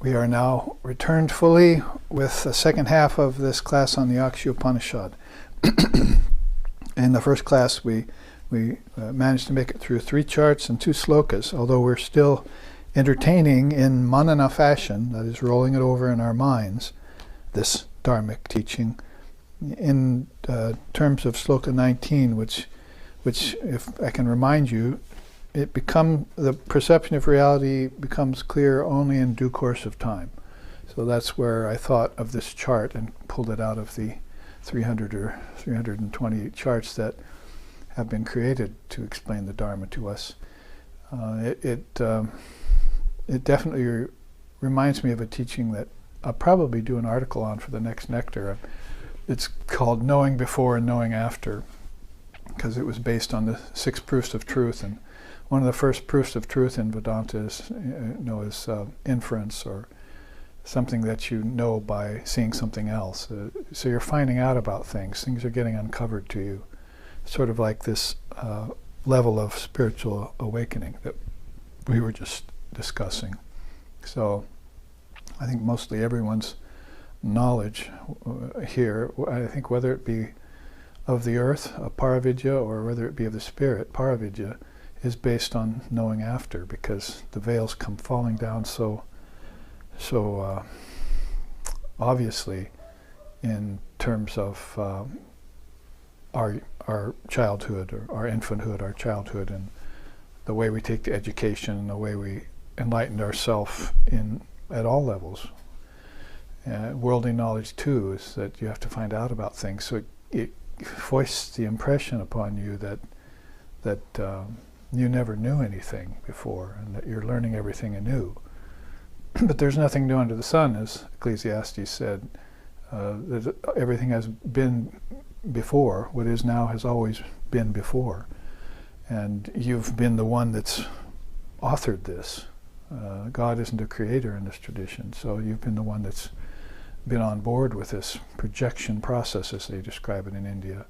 We are now returned fully with the second half of this class on the Akshi Upanishad. In the first class, we managed to make it through 3 charts and 2 slokas, although we're still entertaining in manana fashion, that is, rolling it over in our minds, this dharmic teaching, in terms of sloka 19, which, if I can remind you, the perception of reality becomes clear only in due course of time. So that's where I thought of this chart and pulled it out of the 300 or 328 charts that have been created to explain the Dharma to us. It definitely reminds me of a teaching that I'll probably do an article on for the next Nectar. It's called Knowing Before and Knowing After, because it was based on the 6 proofs of truth, and one of the first proofs of truth in Vedanta is inference, or something that you know by seeing something else. So you're finding out about things. Things are getting uncovered to you. Sort of like this level of spiritual awakening that we were just discussing. So I think mostly everyone's knowledge here, I think whether it be of the earth, Paravidya, or whether it be of the spirit, Paravidya, is based on knowing after, because the veils come falling down so obviously in terms of our childhood, or our infanthood, our childhood, and the way we take the education, and the way we enlightened ourselves at all levels. Worldly knowledge too is that you have to find out about things, so it foists the impression upon you that you never knew anything before, and that you're learning everything anew. But there's nothing new under the sun, as Ecclesiastes said. That everything has been before. What is now has always been before. And you've been the one that's authored this. God isn't a creator in this tradition, so you've been the one that's been on board with this projection process, as they describe it in India.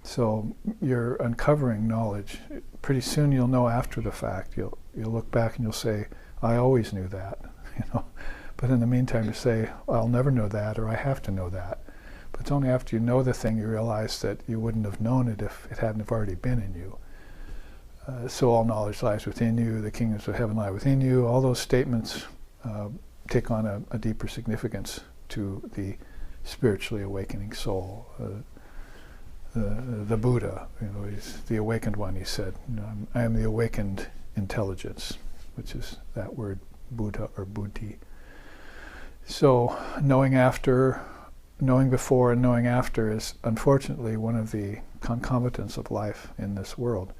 So you're uncovering knowledge. Pretty soon you'll know after the fact. You'll look back and you'll say, I always knew that. But in the meantime, you say, I'll never know that, or I have to know that. But it's only after you know the thing you realize that you wouldn't have known it if it hadn't have already been in you. So all knowledge lies within you, the kingdoms of heaven lie within you. All those statements take on a deeper significance to the spiritually awakening soul. The Buddha, he's the awakened one, he said, I am the awakened intelligence, which is that word Buddha or Buddhi. So knowing before and knowing after is unfortunately one of the concomitants of life in this world.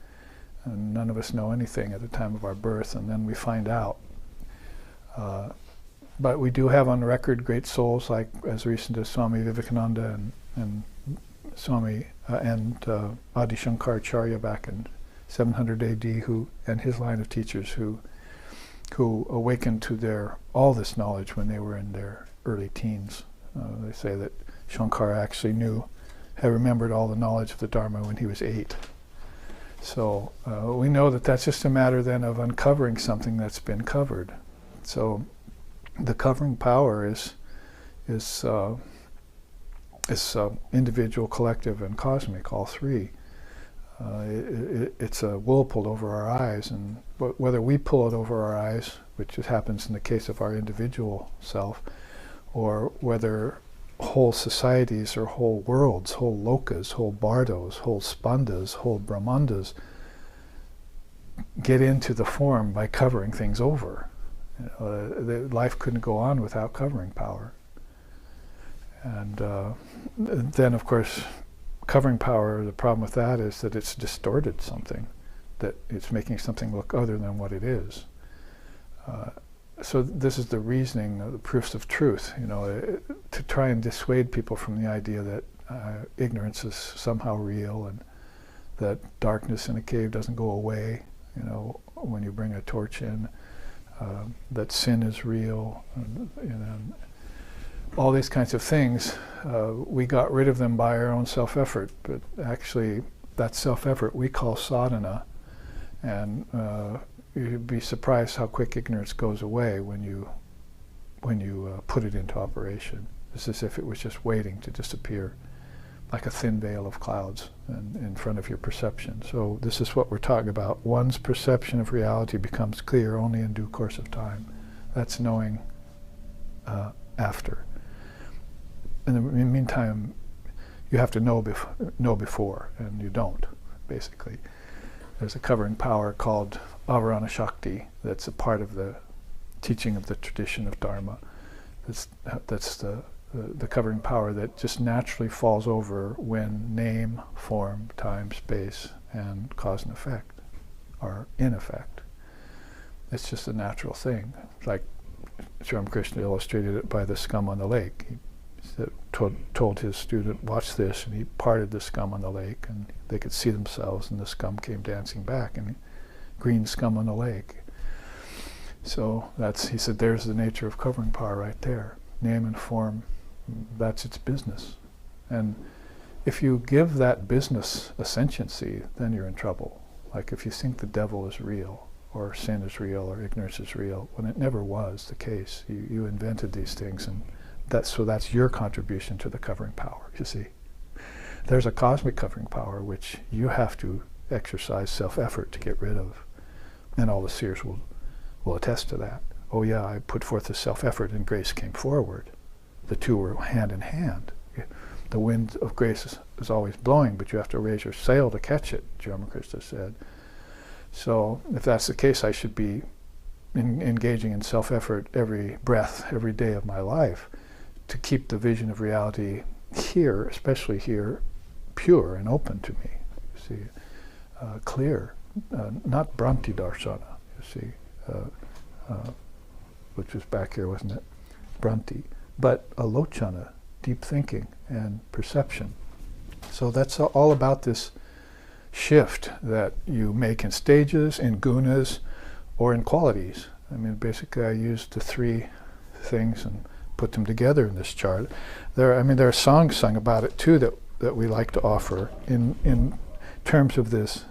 And none of us know anything at the time of our birth, and then we find out. But we do have on record great souls like as recent as Swami Vivekananda and Swami Adi Shankaracharya back in 700 AD, and his line of teachers who awakened to all this knowledge when they were in their early teens. They say that Shankara actually had remembered all the knowledge of the Dharma when he was 8. So we know that that's just a matter then of uncovering something that's been covered. So the covering power is individual, collective, and cosmic, all 3. It's a wool pulled over our eyes, and whether we pull it over our eyes, which happens in the case of our individual self, or whether whole societies or whole worlds, whole lokas, whole bardos, whole spandas, whole brahmandas get into the form by covering things over. Life couldn't go on without covering power. And then, of course, covering power, the problem with that is that it's distorted something, that it's making something look other than what it is. So this is the reasoning of the proofs of truth, to try and dissuade people from the idea that ignorance is somehow real, and that darkness in a cave doesn't go away, when you bring a torch in, that sin is real, and all these kinds of things. We got rid of them by our own self-effort, but actually that self-effort we call sadhana, and you'd be surprised how quick ignorance goes away when you put it into operation. It's as if it was just waiting to disappear, like a thin veil of clouds in front of your perception. So this is what we're talking about. One's perception of reality becomes clear only in due course of time. That's knowing after. In the meantime, you have to know before, and you don't, basically. There's a covering power called Avarana Shakti that's a part of the teaching of the tradition of Dharma. That's the covering power that just naturally falls over when name, form, time, space, and cause and effect are in effect. It's just a natural thing. Like Sri Ramakrishna illustrated it by the scum on the lake. He told his student, watch this, and he parted the scum on the lake, and they could see themselves, and the scum came dancing back, and green scum on the lake. So he said, there's the nature of covering power right there. Name and form, that's its business. And if you give that business a sentiency, then you're in trouble. Like if you think the devil is real, or sin is real, or ignorance is real, when it never was the case. You invented these things, and that's your contribution to the covering power, you see. There's a cosmic covering power which you have to exercise self-effort to get rid of. And all the seers will attest to that. Oh yeah, I put forth the self-effort and grace came forward. The two were hand in hand. The wind of grace is always blowing, but you have to raise your sail to catch it, Ramakrishna said. So if that's the case, I should be engaging in self-effort every breath, every day of my life to keep the vision of reality here, especially here, pure and open to me, you see, clear, not Bhranti Darshana, you see, which was back here, wasn't it? Bhranti, but Alochana, deep thinking and perception. So that's all about this shift that you make in stages, in gunas, or in qualities. I mean, basically I used the three things and put them together in this chart. There are songs sung about it too that we like to offer in terms of this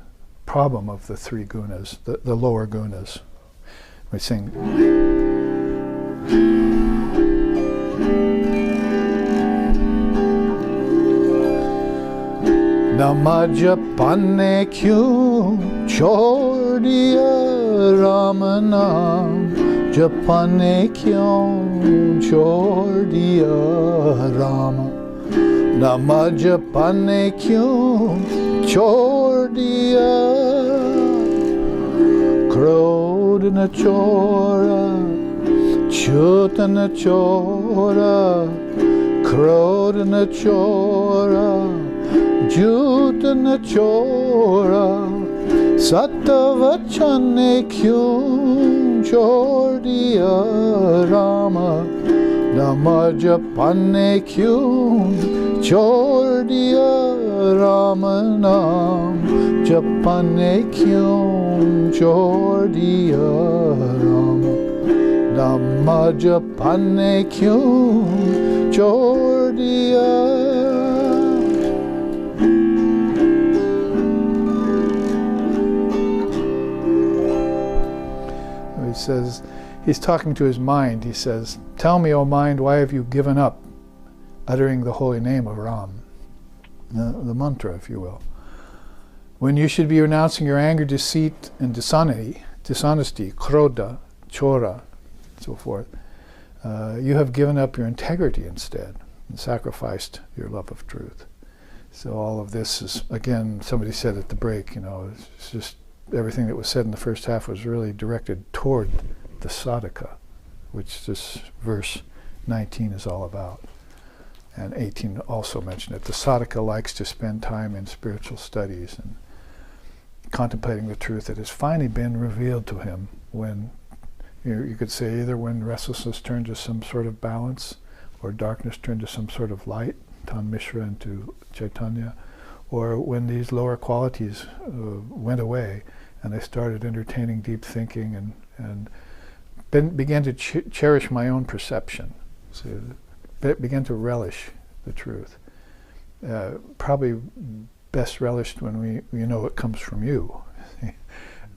problem of the three gunas, the lower gunas. We sing. Namajapane kyun chhod diya Ram naam, Japane kyun chhod diya Ram. Namajapane kyun chhod diya, Krodh na chora, Chut na chora, Krodh na chora, Jut na chora, Satavachane kyun chhod diya Rama. Namajapane kyun chhod diya Rama naam, Japane kyun chhod diya Rama. Namajapane kyun chhod diya. He says, he's talking to his mind. He says, tell me, O mind, why have you given up uttering the holy name of Ram? The mantra, if you will. When you should be renouncing your anger, deceit, and dishonesty, krodha, chora, and so forth, you have given up your integrity instead and sacrificed your love of truth. So all of this is, again, somebody said at the break, it's just everything that was said in the first half was really directed toward the sadhaka, which this verse 19 is all about. And 18 also mentioned it. The sadhaka likes to spend time in spiritual studies and contemplating the truth that has finally been revealed to him when, you could say either when restlessness turned to some sort of balance, or darkness turned to some sort of light, Tan Mishra into Chaitanya, or when these lower qualities went away and I started entertaining deep thinking and began to cherish my own perception. So began to relish the truth. Probably best relished when we know it comes from you.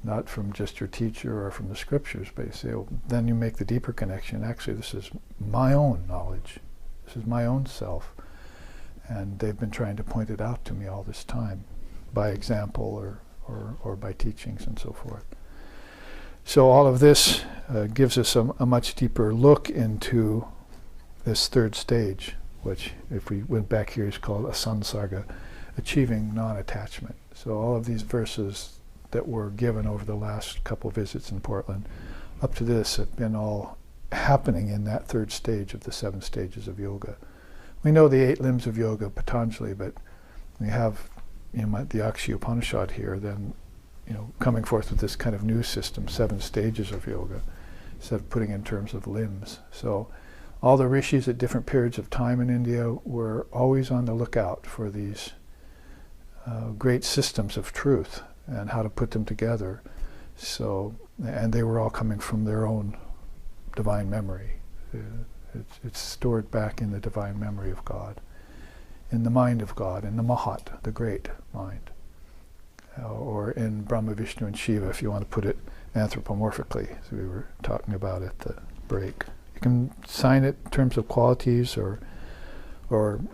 not from just your teacher or from the scriptures, but you say, oh, then you make the deeper connection. Actually, this is my own knowledge. This is my own self. And they've been trying to point it out to me all this time, by example or by teachings and so forth. So all of this gives us a much deeper look into this third stage, which, if we went back here, is called asansarga, achieving non-attachment. So all of these verses that were given over the last couple visits in Portland, up to this, have been all happening in that third stage of the 7 stages of yoga. We know the 8 limbs of yoga, Patanjali, but we have the Akshi Upanishad here, then coming forth with this kind of new system, 7 stages of yoga, instead of putting in terms of limbs. So all the rishis at different periods of time in India were always on the lookout for these great systems of truth and how to put them together. So, and they were all coming from their own divine memory. It's stored back in the divine memory of God, in the mind of God, in the Mahat, the great mind, or in Brahma, Vishnu, and Shiva, if you want to put it anthropomorphically, as we were talking about at the break. You can sign it in terms of qualities or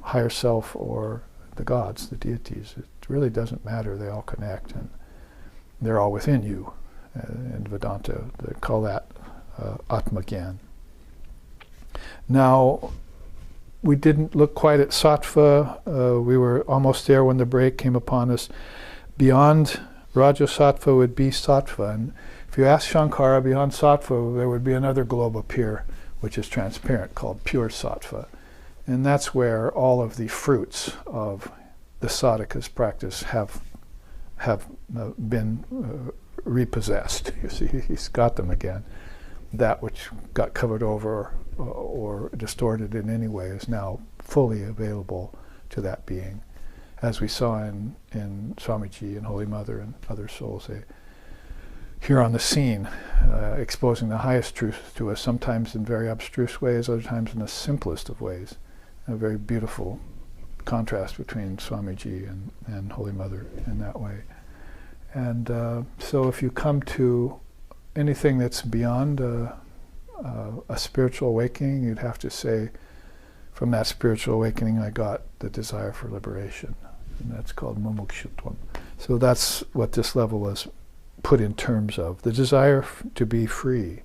higher self or the gods, the deities. It really doesn't matter. They all connect, and they're all within you. In Vedanta, they call that Atma-gyan. Now, we didn't look quite at sattva. We were almost there when the break came upon us. Beyond Rajasattva would be sattva. And if you ask Shankara, beyond sattva, there would be another globe appear, which is transparent, called pure sattva. And that's where all of the fruits of the sadhaka's practice have been repossessed. You see, he's got them again. That which got covered over or distorted in any way is now fully available to that being. As we saw in Swamiji and Holy Mother and other souls, they here on the scene, exposing the highest truth to us, sometimes in very abstruse ways, other times in the simplest of ways. A very beautiful contrast between Swamiji and Holy Mother in that way. And so if you come to anything that's beyond a spiritual awakening, you'd have to say, from that spiritual awakening I got the desire for liberation. And that's called mumukshutvam. So that's what this level was put in terms of. The desire to be free.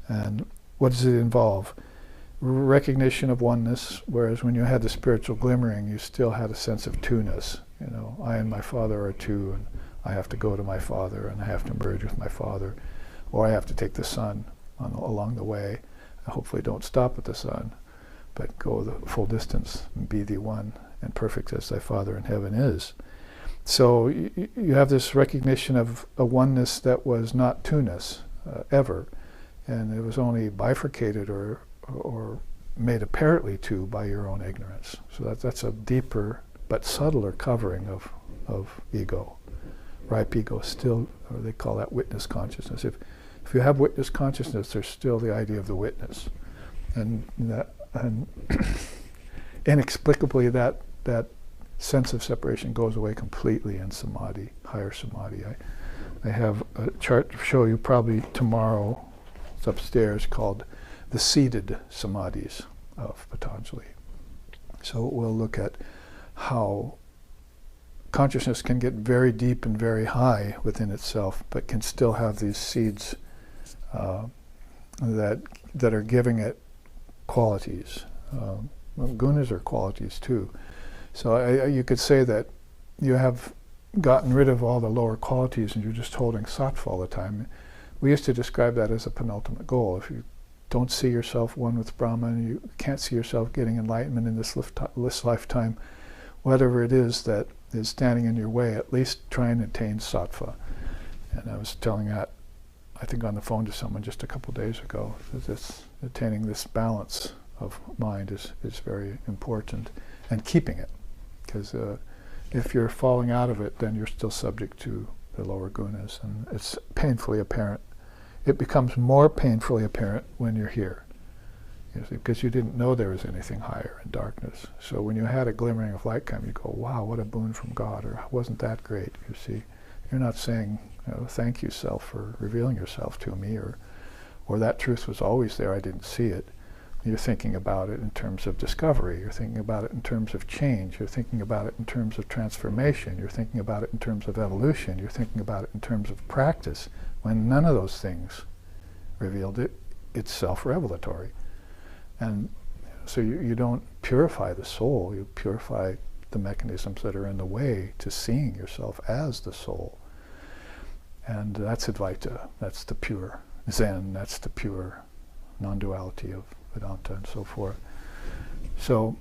And what does it involve? Recognition of oneness, whereas when you had the spiritual glimmering, you still had a sense of two-ness. I and my Father are two, and I have to go to my Father, and I have to merge with my Father, or I have to take the Son along the way. I hopefully don't stop at the Son, but go the full distance and be the one and perfect as thy Father in heaven is. So you have this recognition of a oneness that was not two-ness ever, and it was only bifurcated or made apparently two by your own ignorance. So that's a deeper but subtler covering of ego. Ripe ego still, or they call that witness consciousness. If you have witness consciousness, there's still the idea of the witness, and inexplicably that sense of separation goes away completely in samadhi, higher samadhi. I have a chart to show you probably tomorrow. It's upstairs, called the seated samadhis of Patanjali. So we'll look at how consciousness can get very deep and very high within itself, but can still have these seeds that are giving it qualities. Gunas are qualities too. So you could say that you have gotten rid of all the lower qualities and you're just holding sattva all the time. We used to describe that as a penultimate goal. If you don't see yourself one with Brahman, you can't see yourself getting enlightenment in this lifetime, whatever it is that is standing in your way, at least try and attain sattva. And I was telling that, I think, on the phone to someone just a couple days ago, that attaining this balance of mind is very important, and keeping it. Because if you're falling out of it, then you're still subject to the lower gunas, and it's painfully apparent. It becomes more painfully apparent when you're here, because you didn't know there was anything higher in darkness. So when you had a glimmering of light come, you go, wow, what a boon from God, or wasn't that great? You see, you're not saying Thank you, self, for revealing yourself to me, or that truth was always there, I didn't see it. You're thinking about it in terms of discovery. You're thinking about it in terms of change. You're thinking about it in terms of transformation. You're thinking about it in terms of evolution. You're thinking about it in terms of practice. When none of those things revealed it, it's self-revelatory. And so you don't purify the soul, you purify the mechanisms that are in the way to seeing yourself as the soul. And that's Advaita, that's the pure Zen, that's the pure non-duality of Vedanta and so forth. So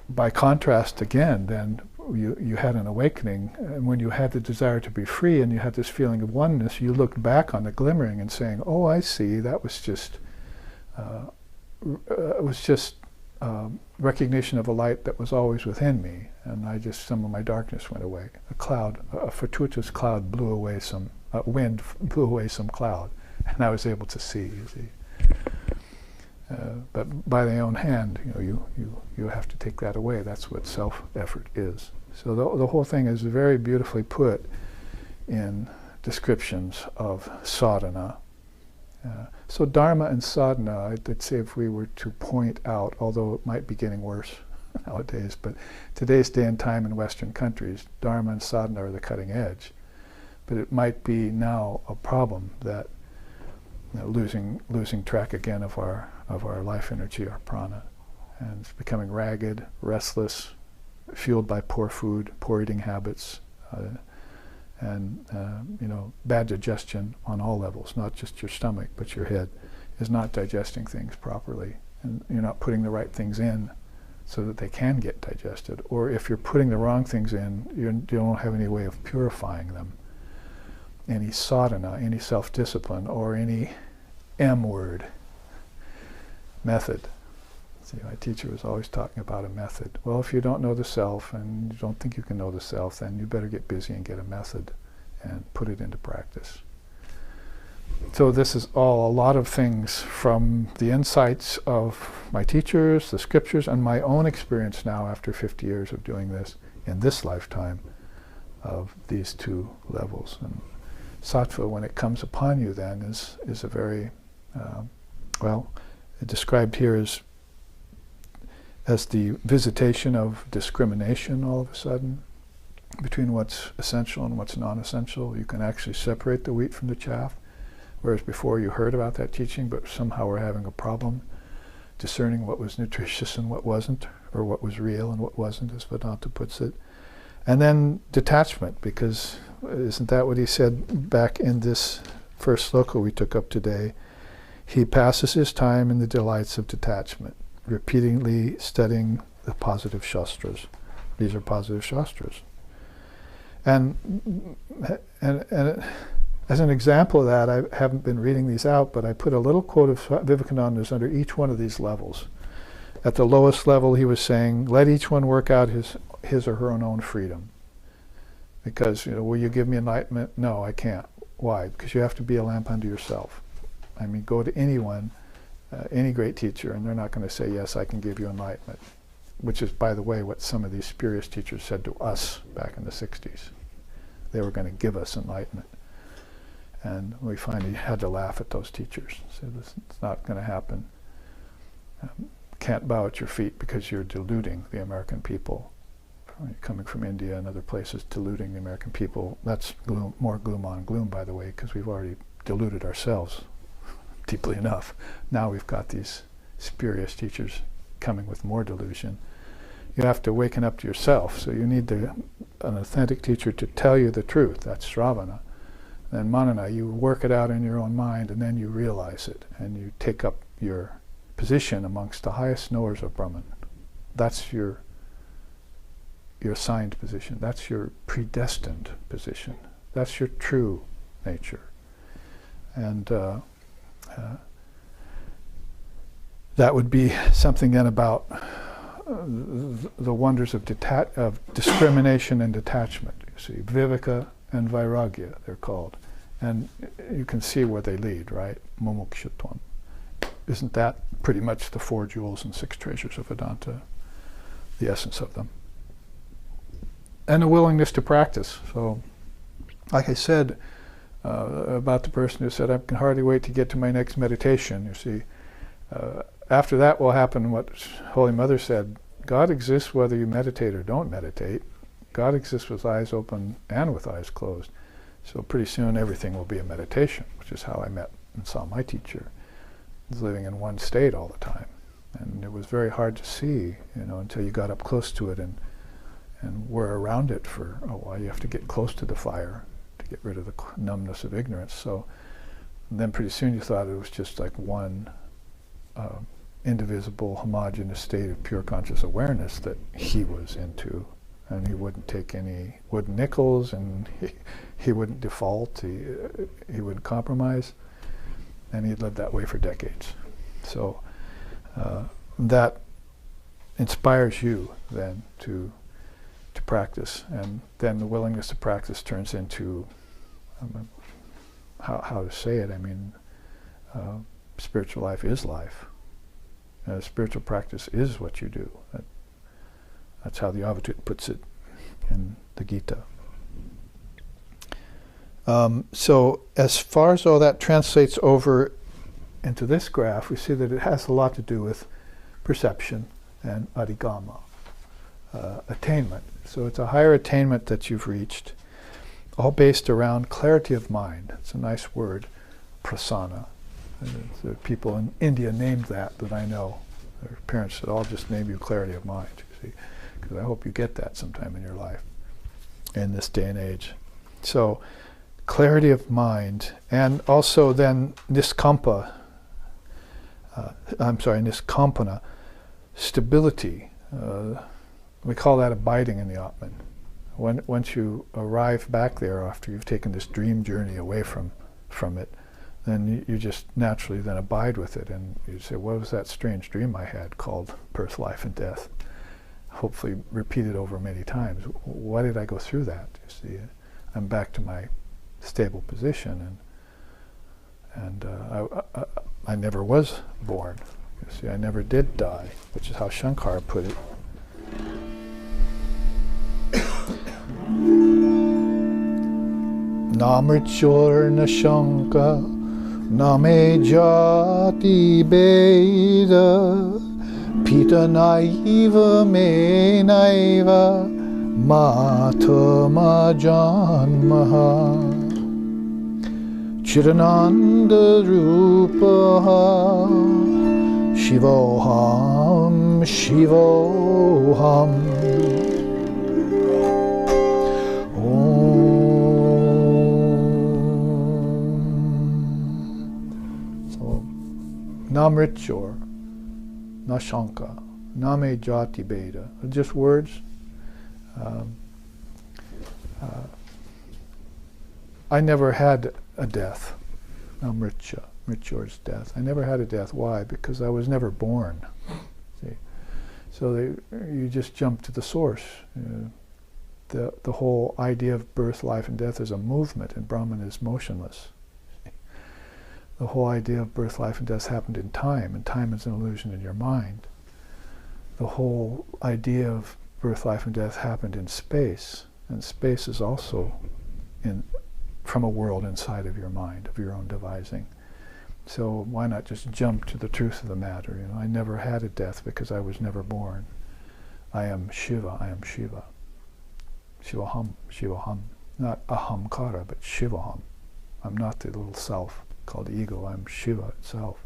by contrast again, then you had an awakening, and when you had the desire to be free and you had this feeling of oneness, you looked back on the glimmering and saying, oh, I see, that was just recognition of a light that was always within me, and some of my darkness went away. A fortuitous cloud blew away wind blew away some cloud, and I was able to see, you see. But by thy own hand, you have to take that away. That's what self-effort is. So the whole thing is very beautifully put in descriptions of sadhana. So dharma and sadhana, I'd say if we were to point out, although it might be getting worse nowadays, but today's day and time in Western countries, dharma and sadhana are the cutting edge. But it might be now a problem that losing track again of our life energy, our prana, and it's becoming ragged, restless, fueled by poor food, poor eating habits, and bad digestion on all levels, not just your stomach, but your head is not digesting things properly, and you're not putting the right things in so that they can get digested. Or if you're putting the wrong things in, you don't have any way of purifying them. Any sadhana, any self-discipline, or any M-word, method. See, my teacher was always talking about a method. Well, if you don't know the self and you don't think you can know the self, then you better get busy and get a method and put it into practice. So this is all a lot of things from the insights of my teachers, the scriptures, and my own experience now after 50 years of doing this in this lifetime of these two levels. And sattva, when it comes upon you then, is a very, described here as the visitation of discrimination all of a sudden between what's essential and what's non-essential. You can actually separate the wheat from the chaff, whereas before you heard about that teaching, but somehow we're having a problem discerning what was nutritious and what wasn't, or what was real and what wasn't, as Vedanta puts it. And then detachment, because isn't that what he said back in this first sloka we took up today? He passes his time in the delights of detachment, repeatedly studying the positive shastras. These are positive shastras. And as an example of that, I haven't been reading these out, but I put a little quote of Vivekananda's under each one of these levels. At the lowest level, he was saying, let each one work out his or her own freedom. Because, will you give me enlightenment? No, I can't. Why? Because you have to be a lamp unto yourself. I mean, go to anyone, any great teacher, and they're not going to say, yes, I can give you enlightenment, which is, by the way, what some of these spurious teachers said to us back in the 60s. They were going to give us enlightenment. And we finally had to laugh at those teachers. Say, it's not going to happen. Can't bow at your feet because you're deluding the American people. Coming from India and other places, deluding the American people. That's more gloom on gloom, by the way, because we've already deluded ourselves deeply enough. Now we've got these spurious teachers coming with more delusion. You have to waken up to yourself, so you need an authentic teacher to tell you the truth. That's Sravana. Then Manana, you work it out in your own mind, and then you realize it, and you take up your position amongst the highest knowers of Brahman. That's your assigned position. That's your predestined position. That's your true nature. And that would be something then about the wonders of discrimination and detachment. You see, viveka and vairagya, they're called. And you can see where they lead, right? Mumukshutvam. Isn't that pretty much the 4 jewels and 6 treasures of Vedanta, the essence of them? And a willingness to practice. So like I said about the person who said, I can hardly wait to get to my next meditation, you see. After that will happen what Holy Mother said, God exists whether you meditate or don't meditate. God exists with eyes open and with eyes closed. So pretty soon everything will be a meditation, which is how I met and saw my teacher. I was living in one state all the time. And it was very hard to see, until you got up close to it and were around it for a while. You have to get close to the fire to get rid of the numbness of ignorance. So then pretty soon you thought it was just like one indivisible, homogeneous state of pure conscious awareness that he was into. And he wouldn't take any wooden nickels, and he wouldn't default, he wouldn't compromise. And he'd lived that way for decades. So that inspires you then to practice, and then the willingness to practice turns into how to say it. I mean, spiritual life is life. Spiritual practice is what you do. That's how the Advaita puts it in the Gita. So as far as all that translates over into this graph, we see that it has a lot to do with perception and adhigama, attainment. So it's a higher attainment that you've reached, all based around clarity of mind. It's a nice word, prasanna. The people in India named that I know. Their parents said, I'll just name you clarity of mind, you see, because I hope you get that sometime in your life, in this day and age. So clarity of mind, and also then niskampana, stability. We call that abiding in the Atman. Once you arrive back there after you've taken this dream journey away from it, then you just naturally then abide with it, and you say, what was that strange dream I had called birth, life, and death? Hopefully repeat it over many times. Why did I go through that? You see, I'm back to my stable position, and I never was born. You see, I never did die, which is how Shankara put it. Namrichor na shanka, name jati beda, pita naiva me naiva, mata ma janmaha, chirananda rupaha, shivoham, shivoham. Namrichor, Nashanka, Name Jati Beda. Just words. I never had a death. Namricha, Mrichor's death. I never had a death. Why? Because I was never born. See? So you just jump to the source. The whole idea of birth, life, and death is a movement, and Brahman is motionless. The whole idea of birth, life, and death happened in time, and time is an illusion in your mind. The whole idea of birth, life, and death happened in space, and space is also from a world inside of your mind, of your own devising. So why not just jump to the truth of the matter? I never had a death because I was never born. I am Shiva, I am Shiva. Shivaham, Shivaham. Not ahamkara, but Shivaham. I'm not the little self called ego, I'm Shiva itself.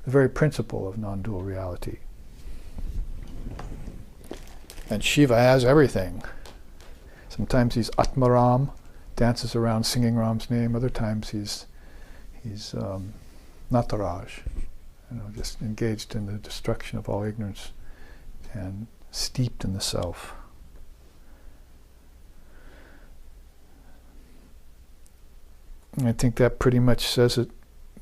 The very principle of non-dual reality. And Shiva has everything. Sometimes he's Atmaram, dances around singing Ram's name. Other times he's Nataraj, just engaged in the destruction of all ignorance and steeped in the self. I think that pretty much says it.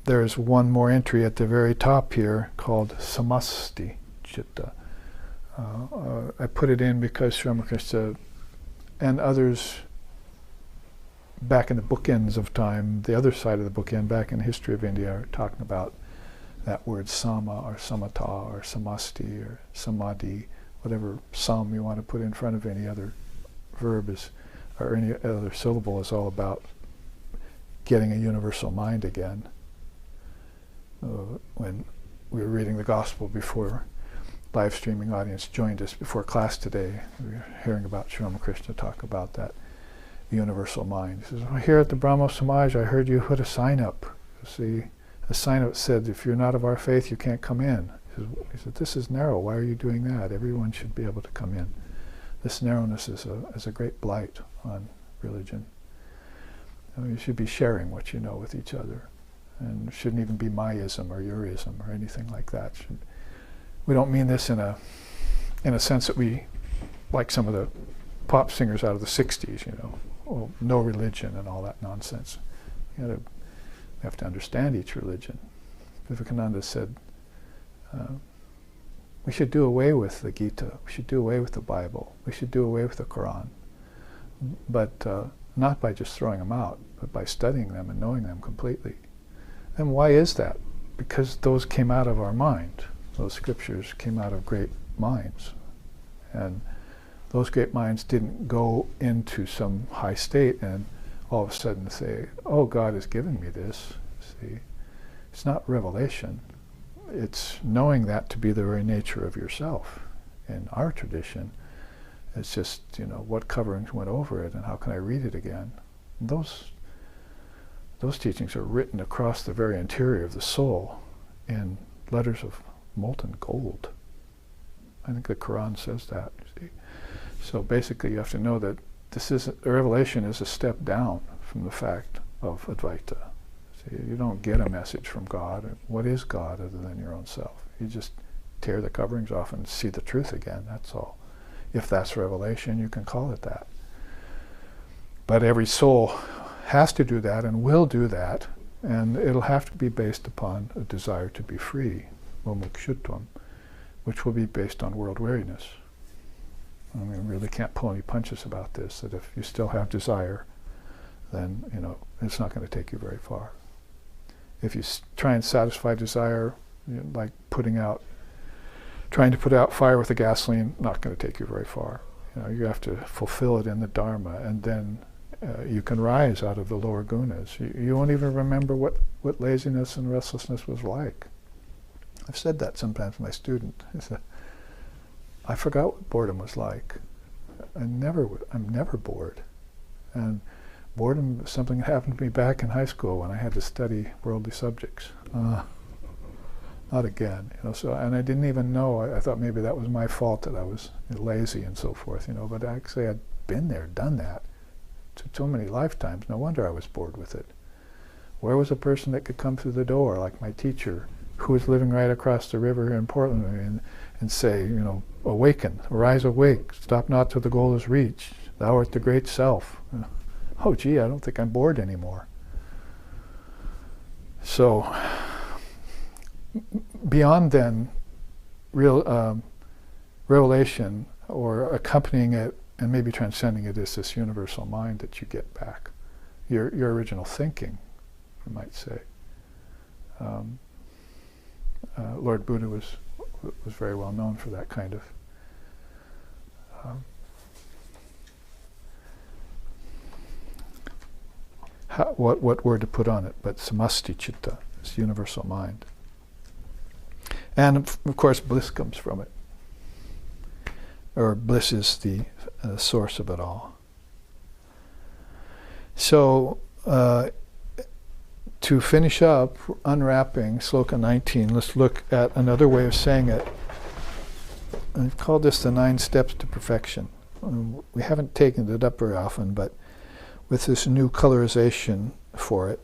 There's one more entry at the very top here called Samasti Chitta. I put it in because Sri Ramakrishna and others back in the bookends of time, the other side of the bookend, back in the history of India, are talking about that word sama or samata or samasti or samadhi, whatever sam you want to put in front of any other verb is or any other syllable is all about getting a universal mind again. When we were reading the gospel before live streaming audience joined us before class today, we were hearing about Sri Ramakrishna talk about that universal mind. He says, well, here at the Brahmo Samaj, I heard you put a sign up. See, a sign up said, if you're not of our faith, you can't come in. He said, this is narrow. Why are you doing that? Everyone should be able to come in. This narrowness is a great blight on religion. You should be sharing what you know with each other. And it shouldn't even be myism or yourism or anything like that. We don't mean this in a sense that we, like some of the pop singers out of the 60s, well, no religion and all that nonsense. We have to understand each religion. Vivekananda said, we should do away with the Gita, we should do away with the Bible, we should do away with the Quran, but not by just throwing them out, but by studying them and knowing them completely. And why is that? Because those came out of our mind. Those scriptures came out of great minds. And those great minds didn't go into some high state and all of a sudden say, oh, God has given me this. See, it's not revelation. It's knowing that to be the very nature of yourself. In our tradition, it's just, what coverings went over it and how can I read it again? And those teachings are written across the very interior of the soul in letters of molten gold. I think the Quran says that. See? So basically you have to know that revelation is a step down from the fact of Advaita. See, you don't get a message from God. What is God other than your own self? You just tear the coverings off and see the truth again, that's all. If that's revelation, you can call it that. But every soul has to do that and will do that, and it'll have to be based upon a desire to be free, mumukshutvam, which will be based on world weariness. I mean, really can't pull any punches about this, that if you still have desire, then, it's not going to take you very far. If you try and satisfy desire, like trying to put out fire with a gasoline, not going to take you very far. You have to fulfill it in the dharma, and then you can rise out of the lower gunas. You won't even remember what laziness and restlessness was like. I've said that sometimes to my student. I forgot what boredom was like. I'm never bored. And boredom was something that happened to me back in high school when I had to study worldly subjects. Not again. So, and I didn't even know. I thought maybe that was my fault, that I was lazy and so forth. But actually I'd been there, done that so many lifetimes. No wonder I was bored with it. Where was a person that could come through the door, like my teacher, who was living right across the river here in Portland, and say, awaken, arise awake, stop not till the goal is reached, thou art the great self. Oh gee, I don't think I'm bored anymore. So, beyond then, revelation, or accompanying it and maybe transcending it, is this universal mind that you get back. Your original thinking, you might say. Lord Buddha was very well known for that kind of what word to put on it, but samasti citta, this universal mind. And of course bliss comes from it. Or bliss is the source of it all. So to finish up, unwrapping Sloka 19, let's look at another way of saying it. I've called this the 9 steps to perfection. We haven't taken it up very often, but with this new colorization for it,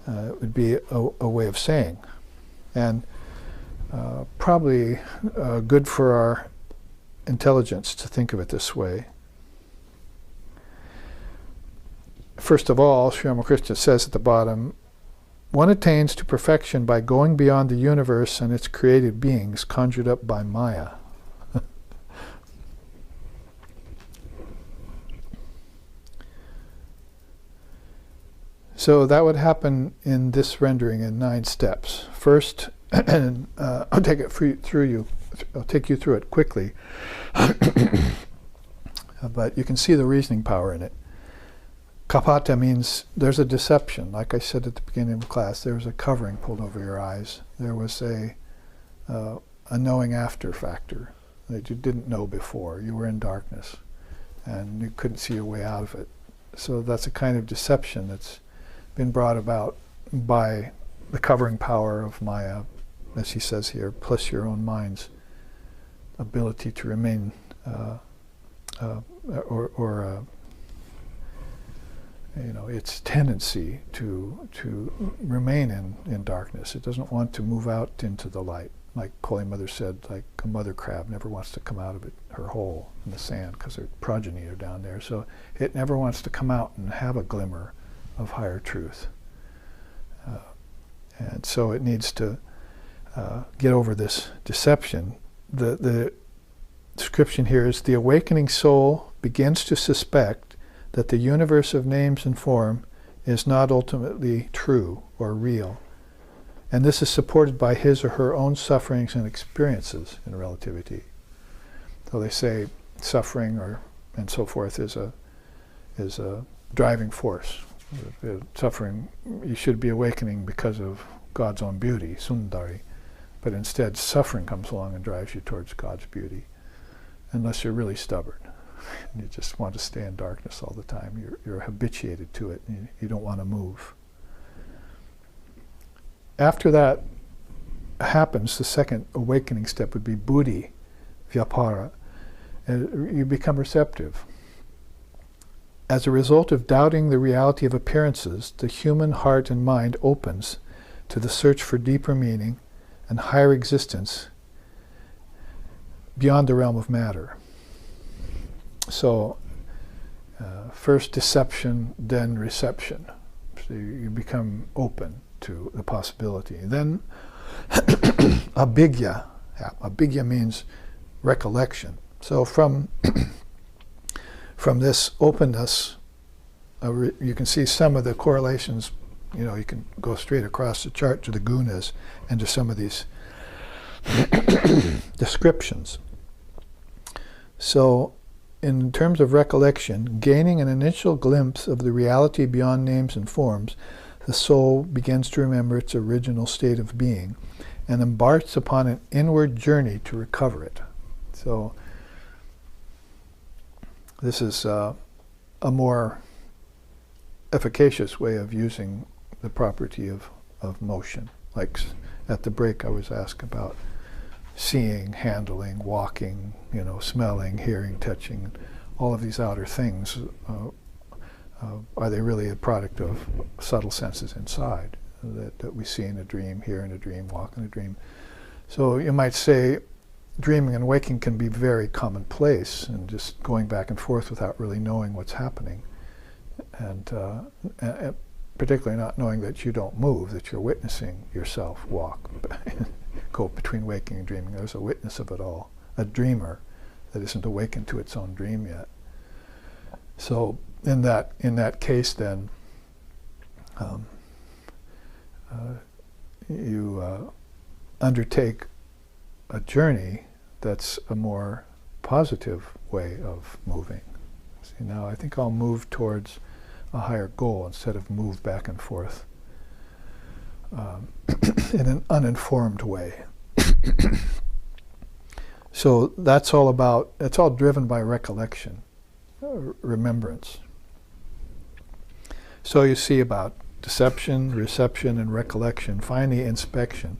it would be a way of saying. And probably good for our intelligence to think of it this way. First of all, Sri Ramakrishna says at the bottom, one attains to perfection by going beyond the universe and its created beings conjured up by Maya. So that would happen in this rendering in 9 steps. First, I'll take you through it quickly, but you can see the reasoning power in it. Kapata means there's a deception. Like I said at the beginning of the class, there was a covering pulled over your eyes. There was a knowing after factor that you didn't know before. You were in darkness and you couldn't see your way out of it. So that's a kind of deception that's been brought about by the covering power of Maya, as he says here, plus your own mind's ability to remain its tendency to remain in darkness. It doesn't want to move out into the light. Like Holy Mother said, like a mother crab never wants to come out of her hole in the sand because her progeny are down there. So it never wants to come out and have a glimmer of higher truth. And so it needs to get over this deception. The description here is the awakening soul begins to suspect that the universe of names and form is not ultimately true or real. And this is supported by his or her own sufferings and experiences in relativity. So they say suffering and so forth is a driving force. Suffering, you should be awakening because of God's own beauty, Sundari. But instead, suffering comes along and drives you towards God's beauty. Unless you're really stubborn. You just want to stay in darkness all the time. You're habituated to it. And you don't want to move. After that happens, the second awakening step would be buddhi, vyapara. You become receptive. As a result of doubting the reality of appearances, the human heart and mind opens to the search for deeper meaning and higher existence beyond the realm of matter. So, first deception, then reception. So you become open to the possibility. Then abhigya. Abhigya means recollection. So from this openness, you can see some of the correlations. You can go straight across the chart to the gunas and to some of these descriptions. So in terms of recollection, gaining an initial glimpse of the reality beyond names and forms, the soul begins to remember its original state of being and embarks upon an inward journey to recover it. So this is a more efficacious way of using the property of motion. Like at the break I was asked about seeing, handling, walking, smelling, hearing, touching, all of these outer things. Are they really a product of subtle senses inside that we see in a dream, hear in a dream, walk in a dream? So you might say dreaming and waking can be very commonplace and just going back and forth without really knowing what's happening. And particularly not knowing that you don't move, that you're witnessing yourself walk, go between waking and dreaming. There's a witness of it all, a dreamer that isn't awakened to its own dream yet. So in that case, then you undertake a journey that's a more positive way of moving. See, now I think I'll move towards a higher goal instead of move back and forth in an uninformed way. So it's all driven by recollection, remembrance. So you see about deception, reception, and recollection, finally inspection.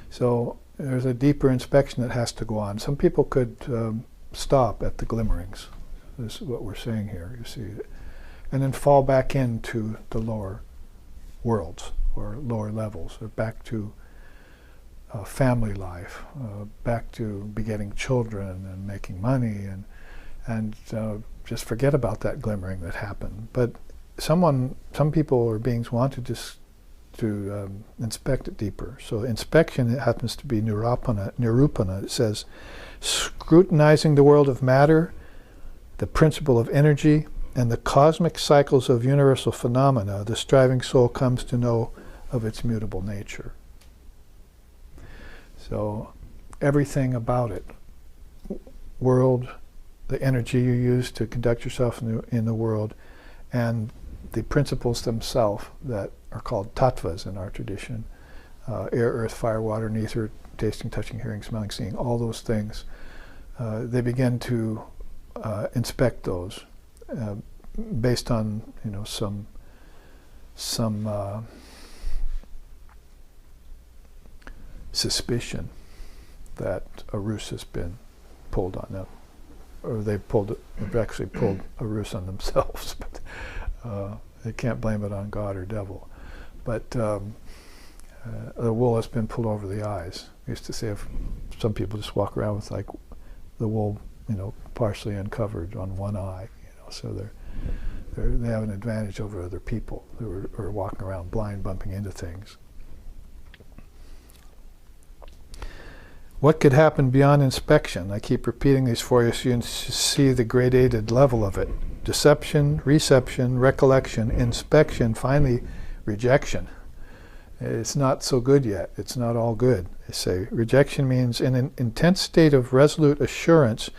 So there's a deeper inspection that has to go on. Some people could stop at the glimmerings. This is what we're saying here, you see. And then fall back into the lower worlds or lower levels, or back to family life, back to begetting children and making money, and just forget about that glimmering that happened. But some people or beings want to inspect it deeper. So inspection, it happens to be nirupana. It says, scrutinizing the world of matter, the principle of energy, and the cosmic cycles of universal phenomena, the striving soul comes to know of its mutable nature. So everything about it, world, the energy you use to conduct yourself in the world, and the principles themselves that are called tattvas in our tradition, air, earth, fire, water, and ether, tasting, touching, hearing, smelling, seeing, all those things, they begin to inspect those based on some suspicion that a ruse has been pulled on them, or they've actually pulled a ruse on themselves, but they can't blame it on God or devil. But the wool has been pulled over the eyes. I used to say if some people just walk around with like the wool, partially uncovered on one eye, so they have an advantage over other people who are walking around blind, bumping into things. What could happen beyond inspection? I keep repeating these for you so you can see the gradated level of it. Deception, reception, recollection, inspection, finally rejection. It's not so good yet. It's not all good. I say rejection means in an intense state of resolute assurance,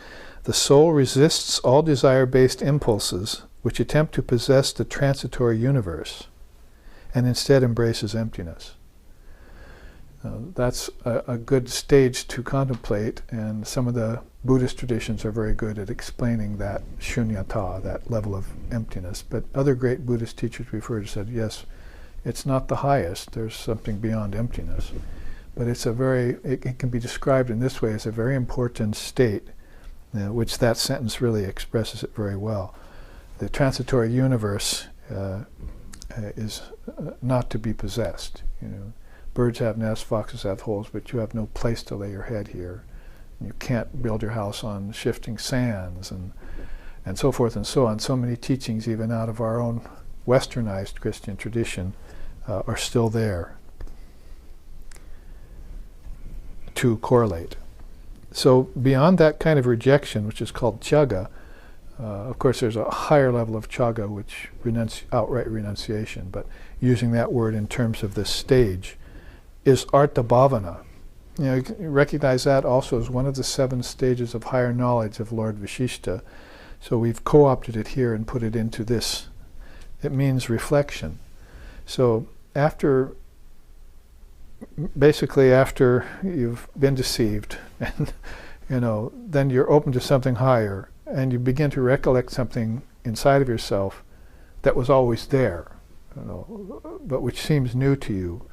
the soul resists all desire-based impulses which attempt to possess the transitory universe and instead embraces emptiness. That's a good stage to contemplate, and some of the Buddhist traditions are very good at explaining that shunyata, that level of emptiness. But other great Buddhist teachers we've heard said, yes, it's not the highest, there's something beyond emptiness. But it can be described in this way as a very important state, which that sentence really expresses it very well. The transitory universe is not to be possessed. Birds have nests, foxes have holes, but you have no place to lay your head here. You can't build your house on shifting sands and so forth and so on. So many teachings, even out of our own westernized Christian tradition, are still there to correlate. So beyond that kind of rejection, which is called tyaga, of course there's a higher level of tyaga, which outright renunciation, but using that word in terms of this stage, is artha bhavana. You can recognize that also as one of the 7 stages of higher knowledge of Lord Vishishta. So we've co-opted it here and put it into this. It means reflection. So after you've been deceived, and then you're open to something higher, and you begin to recollect something inside of yourself that was always there, but which seems new to you.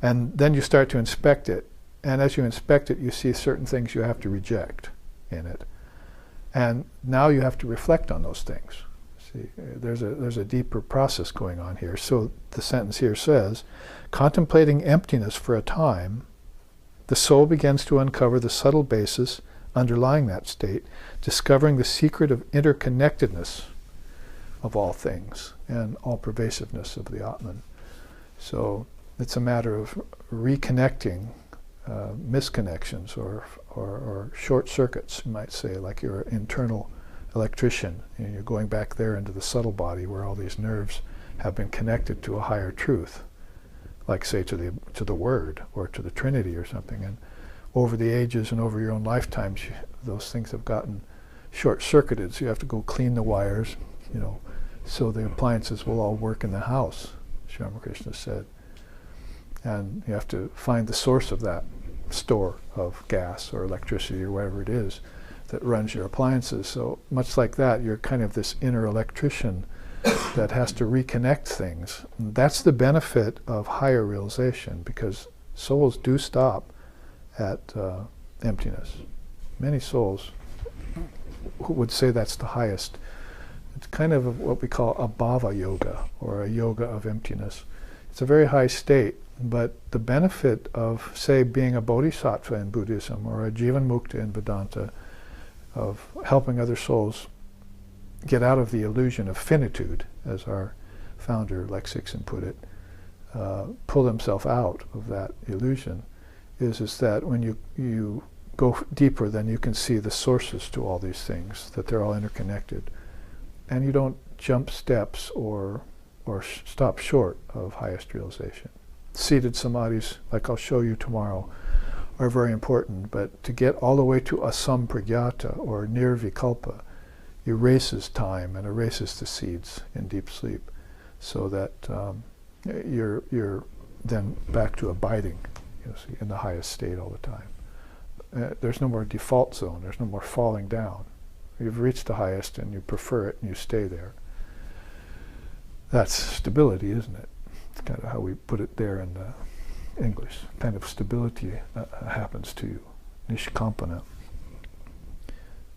And then you start to inspect it. And as you inspect it, you see certain things you have to reject in it. And now you have to reflect on those things. See, there's a deeper process going on here. So the sentence here says, contemplating emptiness for a time, the soul begins to uncover the subtle basis underlying that state, discovering the secret of interconnectedness of all things and all pervasiveness of the Atman. So it's a matter of reconnecting misconnections or short circuits, you might say, like your internal electrician. You're going back there into the subtle body where all these nerves have been connected to a higher truth, like say to the Word or to the Trinity or something. And over the ages and over your own lifetimes, those things have gotten short-circuited. So you have to go clean the wires, so the appliances will all work in the house, Sri Ramakrishna said. And you have to find the source of that store of gas or electricity or whatever it is that runs your appliances. So much like that, you're kind of this inner electrician that has to reconnect things. And that's the benefit of higher realization, because souls do stop at emptiness. Many souls would say that's the highest. It's kind of what we call a bhava yoga, or a yoga of emptiness. It's a very high state. But the benefit of, say, being a bodhisattva in Buddhism or a jivan mukta in Vedanta, of helping other souls get out of the illusion of finitude, as our founder Lexikson put it, pull themselves out of that illusion, is that when you go deeper, then you can see the sources to all these things, that they're all interconnected. And you don't jump steps or stop short of highest realization. Seated samadhis, like I'll show you tomorrow, are very important, but to get all the way to asampragyata or nirvikalpa erases time and erases the seeds in deep sleep. so that you're then back to abiding, see, in the highest state all the time. There's no more default zone. There's no more falling down. You've reached the highest and you prefer it and you stay there. That's stability, isn't it? It's kind of how we put it there in English. Kind of stability happens to you. Nishkampana.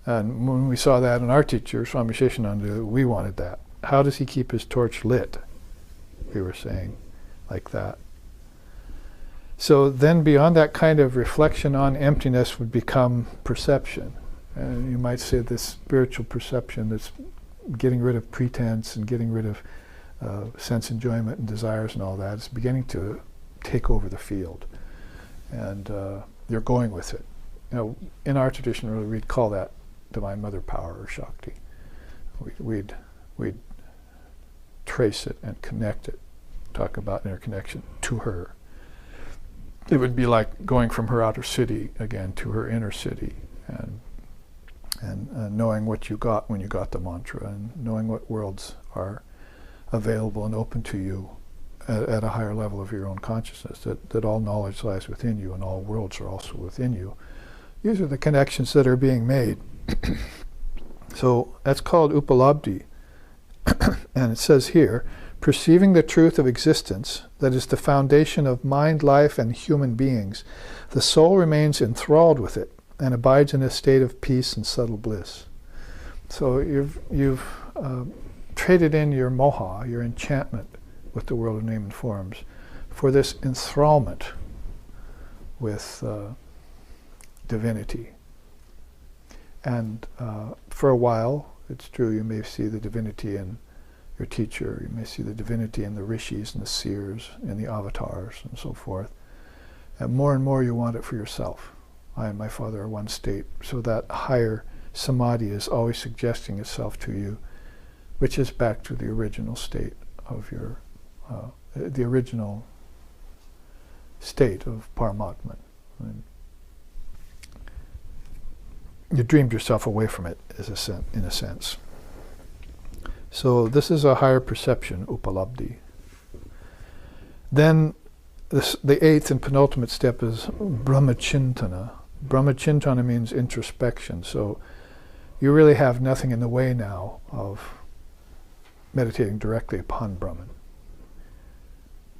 And when we saw that in our teacher, Swami Sheshananda, we wanted that. How does he keep his torch lit? We were saying, like that. So then beyond that kind of reflection on emptiness would become perception. And you might say this spiritual perception that's getting rid of pretense and getting rid of sense enjoyment and desires and all that is beginning to take over the field. And you're going with it. In our tradition, really, we'd call that Divine Mother Power or Shakti. We'd trace it and connect it, talk about interconnection to her. It would be like going from her outer city again to her inner city, and knowing what you got when you got the mantra, and knowing what worlds are available and open to you at a higher level of your own consciousness, that all knowledge lies within you and all worlds are also within you. These are the connections that are being made. So that's called upalabdhi. And it says here, perceiving the truth of existence, that is the foundation of mind, life, and human beings, the soul remains enthralled with it and abides in a state of peace and subtle bliss. So you've traded in your moha, your enchantment with the world of name and forms, for this enthrallment with divinity. And for a while, it's true, you may see the divinity in your teacher, you may see the divinity in the rishis and the seers and the avatars and so forth. And more you want it for yourself. I and my Father are one state. So that higher samadhi is always suggesting itself to you, which is back to the original state of your, the original state of Paramatman. And you dreamed yourself away from it, in a sense. So this is a higher perception, upalabdhi. Then the eighth and penultimate step is brahmachintana. Brahmachintana means introspection. So you really have nothing in the way now of meditating directly upon Brahman.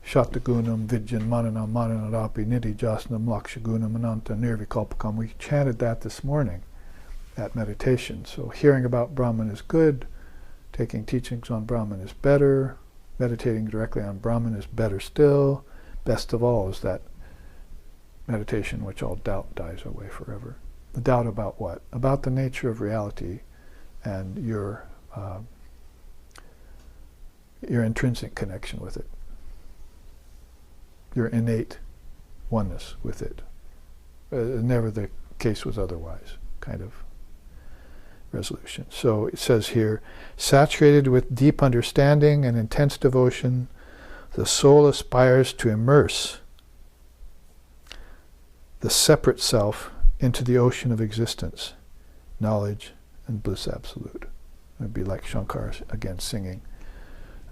Shatagunam vidyan mananam mananarapi nidhi jasnam lakshagunam ananta nirvikalpakam. We chanted that this morning at meditation. So hearing about Brahman is good, taking teachings on Brahman is better, meditating directly on Brahman is better still. Best of all is that meditation which all doubt dies away forever. The doubt about what? About the nature of reality and your intrinsic connection with it, your innate oneness with it. Never the case was otherwise, kind of resolution. So it says here, saturated with deep understanding and intense devotion, the soul aspires to immerse the separate self into the ocean of existence, knowledge, and bliss absolute. It would be like Shankar again singing,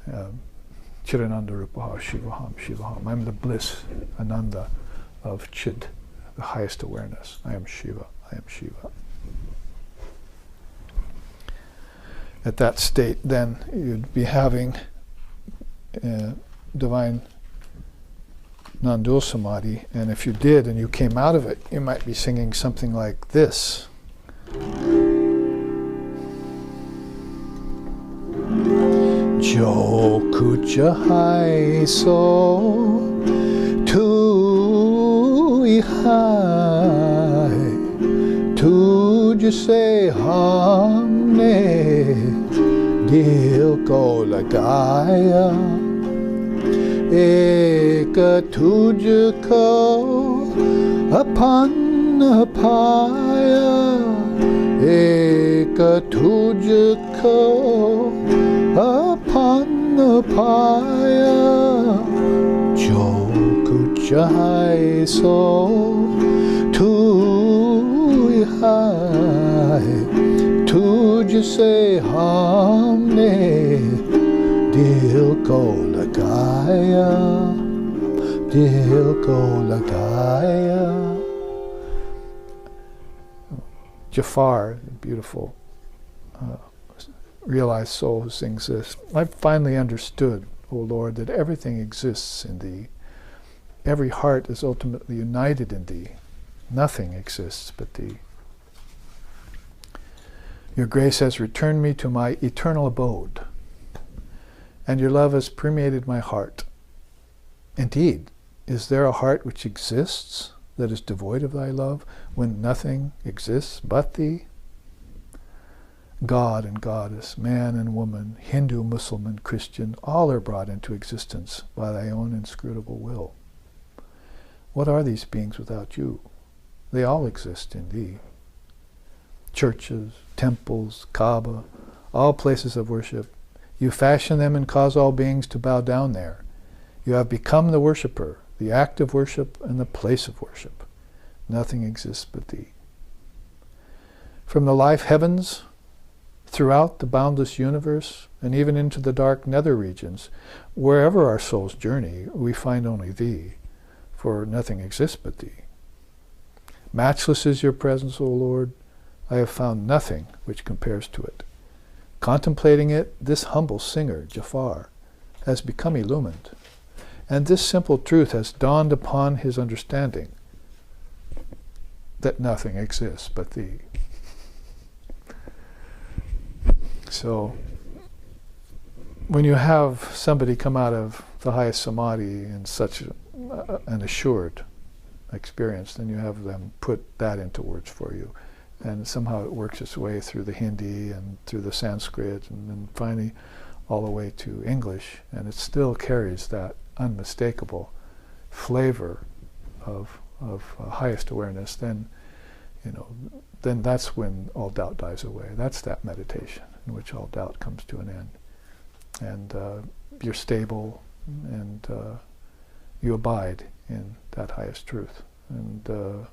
Chirananda Rupaha Shivaham Shivaham. I'm the bliss, Ananda of Chid, the highest awareness. I am Shiva, I am Shiva. At that state, then, you'd be having divine non-dual samadhi, and if you did and you came out of it, you might be singing something like this. Jo kucha hai so tu hai तुझ से हमने दिल को लगाया एक तुझको अपन पाया एक तुझको अपन पाया जो कुछ है सो तू है तुझसे हमने Dil ko lagaya, dil ko lagaya. Jafar, beautiful realized soul who sings this. I finally understood, O Lord, that everything exists in Thee. Every heart is ultimately united in Thee. Nothing exists but Thee. Your grace has returned me to my eternal abode, and your love has permeated my heart. Indeed, is there a heart which exists that is devoid of Thy love, when nothing exists but Thee? God and goddess, man and woman, Hindu, Muslim, Christian, all are brought into existence by Thy own inscrutable will. What are these beings without You? They all exist in Thee. Churches, temples, Kaaba, all places of worship, You fashion them and cause all beings to bow down there. You have become the worshipper, the act of worship and the place of worship. Nothing exists but Thee. From the life heavens, throughout the boundless universe, and even into the dark nether regions, wherever our souls journey, we find only Thee, for nothing exists but Thee. Matchless is Your presence, O Lord. I have found nothing which compares to it. Contemplating it, this humble singer, Jafar, has become illumined, and this simple truth has dawned upon his understanding, that nothing exists but Thee. So, when you have somebody come out of the highest samadhi in such an assured experience, then you have them put that into words for you. And somehow it works its way through the Hindi and through the Sanskrit and then finally all the way to English. And it still carries that unmistakable flavor of highest awareness. Then, then that's when all doubt dies away. That's that meditation in which all doubt comes to an end. And you're stable and you abide in that highest truth. And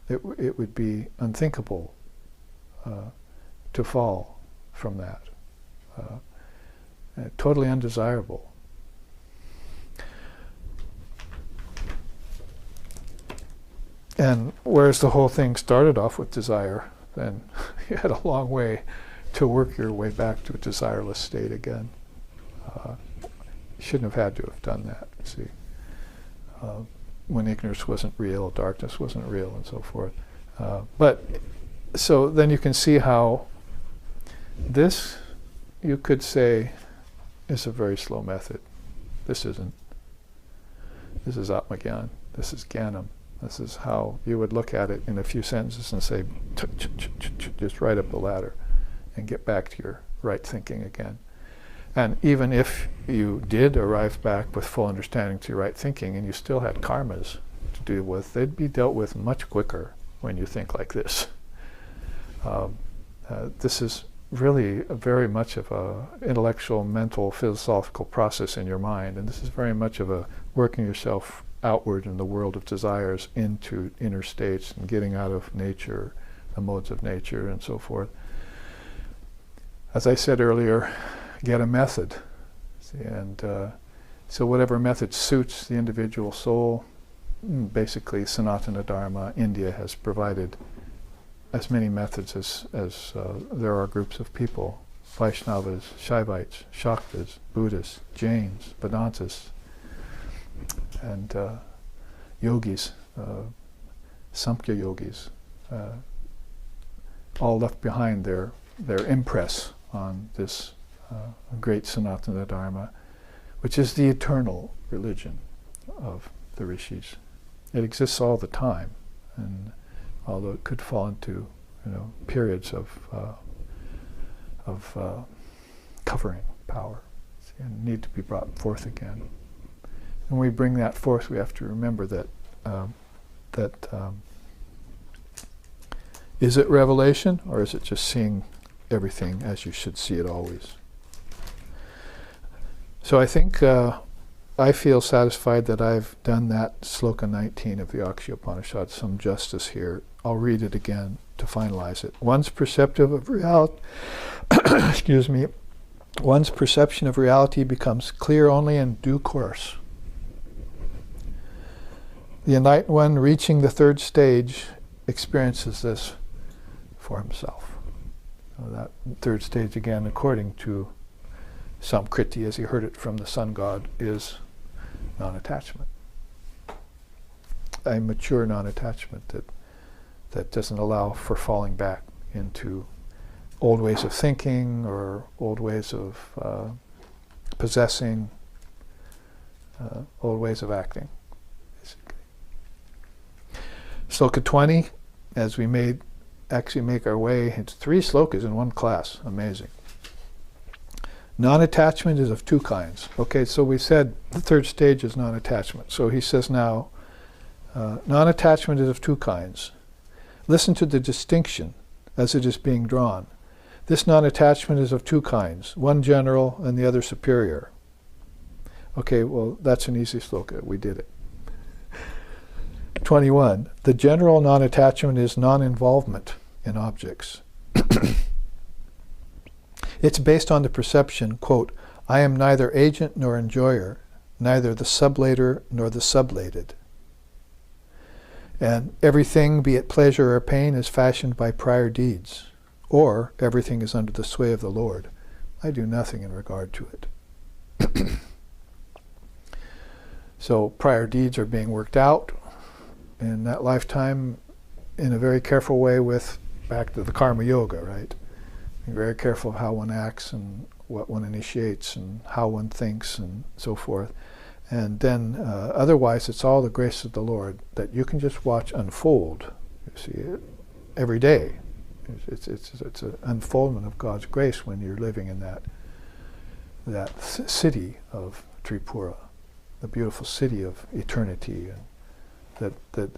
it would be unthinkable to fall from that. Totally undesirable. And whereas the whole thing started off with desire, then you had a long way to work your way back to a desireless state again. You shouldn't have had to have done that, see. When ignorance wasn't real, darkness wasn't real, and so forth. But so then you can see how this, you could say, is a very slow method. This isn't. This is Atmagyan. This is Jnanam. This is how you would look at it in a few sentences and say, just right up the ladder and get back to your right thinking again. And even if you did arrive back with full understanding to your right thinking and you still had karmas to deal with, they'd be dealt with much quicker when you think like this. This is really very much of a intellectual, mental, philosophical process in your mind, and this is very much of a working yourself outward in the world of desires into inner states and getting out of nature, the modes of nature and so forth. As I said earlier, get a method. See, and so whatever method suits the individual soul, basically Sanatana Dharma, India has provided as many methods as there are groups of people, Vaishnavas, Shaivites, Shaktas, Buddhists, Jains, Vedantas, and yogis, Samkhya yogis, all left behind their impress on this great Sanatana Dharma, which is the eternal religion of the rishis. It exists all the time, and although it could fall into periods of covering power and need to be brought forth again. When we bring that forth, we have to remember that is it revelation, or is it just seeing everything as you should see it always? So I think I feel satisfied that I've done that sloka 19 of the Akshi Upanishad some justice here. I'll read it again to finalize it. One's perceptive of reality excuse me, One's perception of reality becomes clear only in due course. The enlightened one reaching the third stage experiences this for himself. So that third stage, again, according to Samkriti, as he heard it from the sun god, is non-attachment. A mature non-attachment that doesn't allow for falling back into old ways of thinking or old ways of possessing, old ways of acting. Sloka 20, as we actually make our way, it's 3 slokas in one class. Amazing. Non-attachment is of 2 kinds. Okay, so we said the third stage is non-attachment. So he says now, non-attachment is of 2 kinds. Listen to the distinction as it is being drawn. This non-attachment is of 2 kinds, one general and the other superior. Okay, well, that's an easy sloka. We did it. 21. The general non-attachment is non-involvement in objects. It's based on the perception, quote, I am neither agent nor enjoyer, neither the sublator nor the sublated. And everything, be it pleasure or pain, is fashioned by prior deeds, or everything is under the sway of the Lord. I do nothing in regard to it. So prior deeds are being worked out in that lifetime in a very careful way with, back to the karma yoga, right? Being very careful of how one acts and what one initiates and how one thinks and so forth. And then otherwise it's all the grace of the Lord that you can just watch unfold, you see, every day. It's an unfoldment of God's grace when you're living in that city of Tripura, the beautiful city of eternity, and that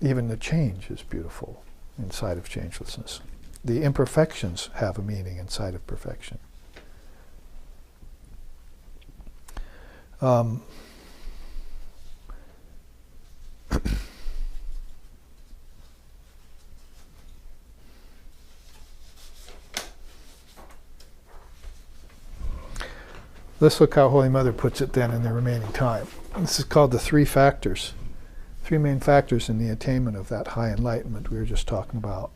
even the change is beautiful inside of changelessness. The imperfections have a meaning inside of perfection. Let's look how Holy Mother puts it then in the remaining time. This is called the 3 factors. 3 main factors in the attainment of that high enlightenment we were just talking about.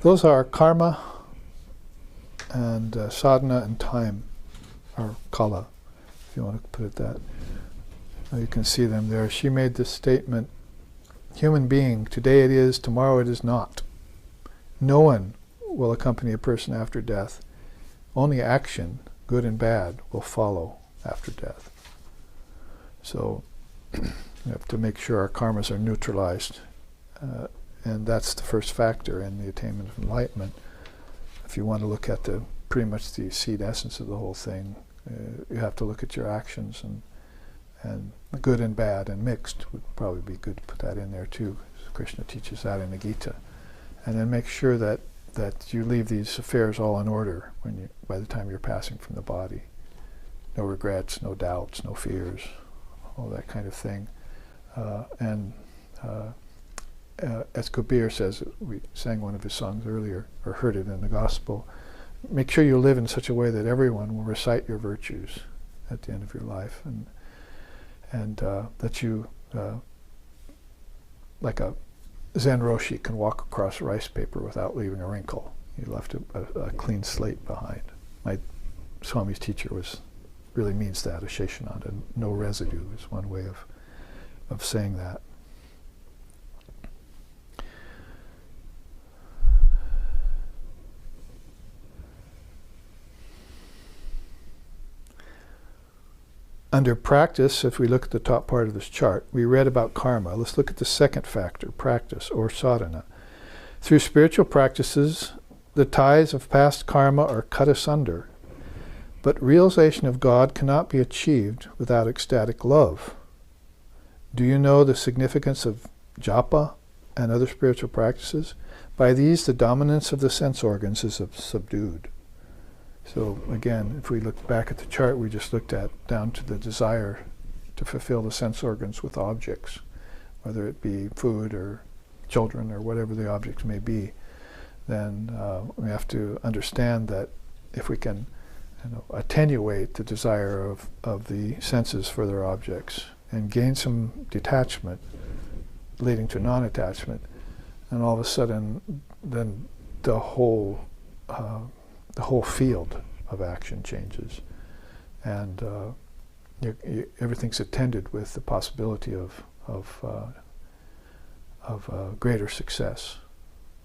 Those are karma and sadhana and time, or kala, if you want to put it that. You can see them there. She made this statement, human being, today it is, tomorrow it is not. No one will accompany a person after death. Only action, good and bad, will follow after death. So we have to make sure our karmas are neutralized. And that's the first factor in the attainment of enlightenment. If you want to look at pretty much the seed essence of the whole thing, you have to look at your actions, and good and bad and mixed would probably be good to put that in there too. Krishna teaches that in the Gita. And then make sure that you leave these affairs all in order by the time you're passing from the body. No regrets, no doubts, no fears, all that kind of thing. As Kabir says, we sang one of his songs earlier, or heard it in the gospel, make sure you live in such a way that everyone will recite your virtues at the end of your life, and that you, like a Zen Roshi, can walk across rice paper without leaving a wrinkle. You left a clean slate behind. My Swami's teacher really means that, a Sheshananda. No residue is one way of saying that. Under practice, if we look at the top part of this chart, we read about karma. Let's look at the second factor, practice or sadhana. Through spiritual practices, the ties of past karma are cut asunder. But realization of God cannot be achieved without ecstatic love. Do you know the significance of japa and other spiritual practices? By these, the dominance of the sense organs is subdued. So again, if we look back at the chart we just looked at, down to the desire to fulfill the sense organs with objects, whether it be food or children or whatever the objects may be, then we have to understand that if we can attenuate the desire of the senses for their objects and gain some detachment leading to non-attachment, and all of a sudden then the whole field of action changes, and everything's attended with the possibility of greater success,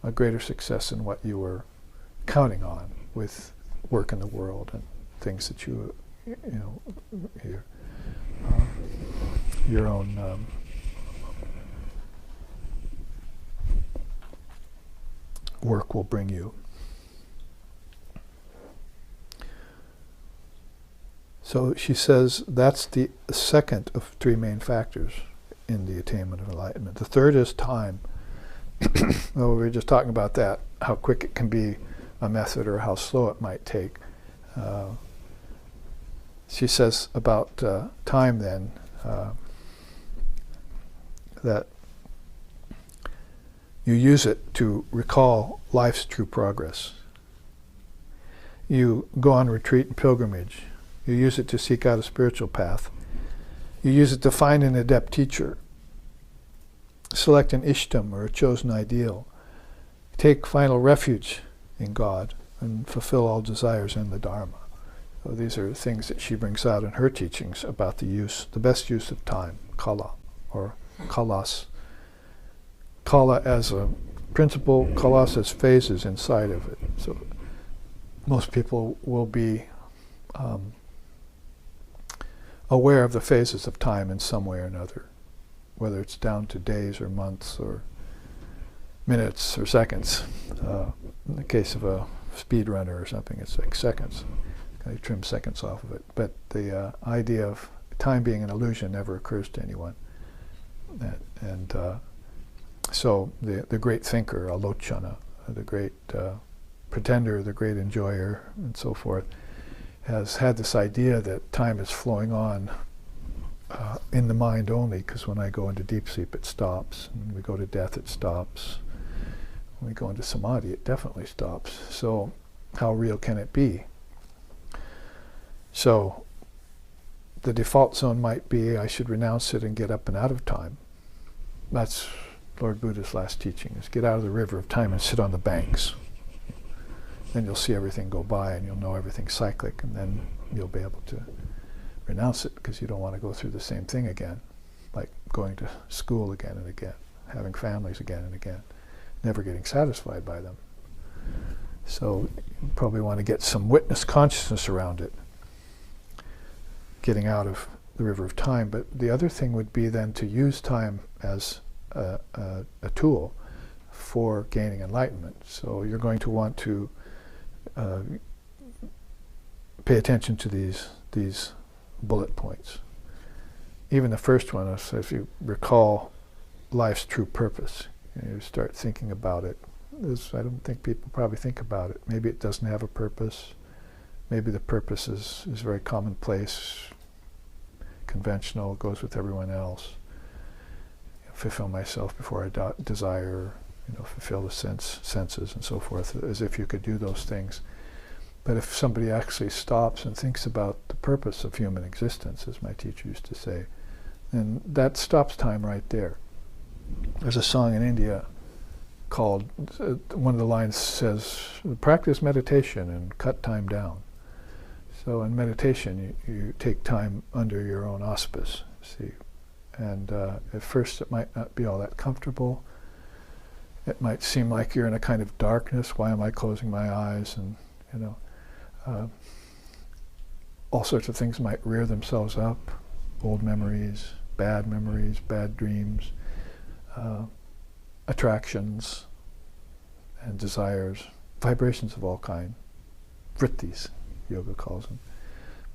a greater success in what you were counting on with work in the world and things that your own work will bring you. So she says that's the second of three main factors in the attainment of enlightenment. The third is time. Well, we were just talking about that, how quick it can be a method or how slow it might take. She says about time then, that you use it to recall life's true progress. You go on retreat and pilgrimage. You use it to seek out a spiritual path. You use it to find an adept teacher. Select an ishtam or a chosen ideal. Take final refuge in God and fulfill all desires in the dharma. So these are things that she brings out in her teachings about the best use of time, kala, or kalas. Kala as a principle, kalas as phases inside of it. So most people will be aware of the phases of time in some way or another, whether it's down to days or months or minutes or seconds. In the case of a speed runner or something, it's like seconds. You trim seconds off of it. But the idea of time being an illusion never occurs to anyone. So the great thinker, Alochana, the great pretender, the great enjoyer, and so forth, has had this idea that time is flowing on in the mind only, because when I go into deep sleep it stops, and when we go to death it stops, when we go into samadhi it definitely stops. So how real can it be? So the default zone might be I should renounce it and get up and out of time. That's Lord Buddha's last teaching, is get out of the river of time and sit on the banks. Then you'll see everything go by and you'll know everything's cyclic, and then you'll be able to renounce it because you don't want to go through the same thing again, like going to school again and again, having families again and again, never getting satisfied by them. So you probably want to get some witness consciousness around it, getting out of the river of time. But the other thing would be then to use time as a tool for gaining enlightenment. So you're going to want to pay attention to these bullet points. Even the first one is, if you recall life's true purpose, you start thinking about it. I don't think people probably think about it. Maybe it doesn't have a purpose. Maybe the purpose is very commonplace, conventional, goes with everyone else. Fulfill myself before I desire, fulfill the senses and so forth, as if you could do those things. But if somebody actually stops and thinks about the purpose of human existence, as my teacher used to say, then that stops time right there. There's a song in India called, one of the lines says, practice meditation and cut time down. So in meditation, you take time under your own auspice, see. And at first it might not be all that comfortable. It might seem like you're in a kind of darkness. Why am I closing my eyes? And all sorts of things might rear themselves up. Old memories, bad dreams, attractions and desires, vibrations of all kind. Vrittis, yoga calls them.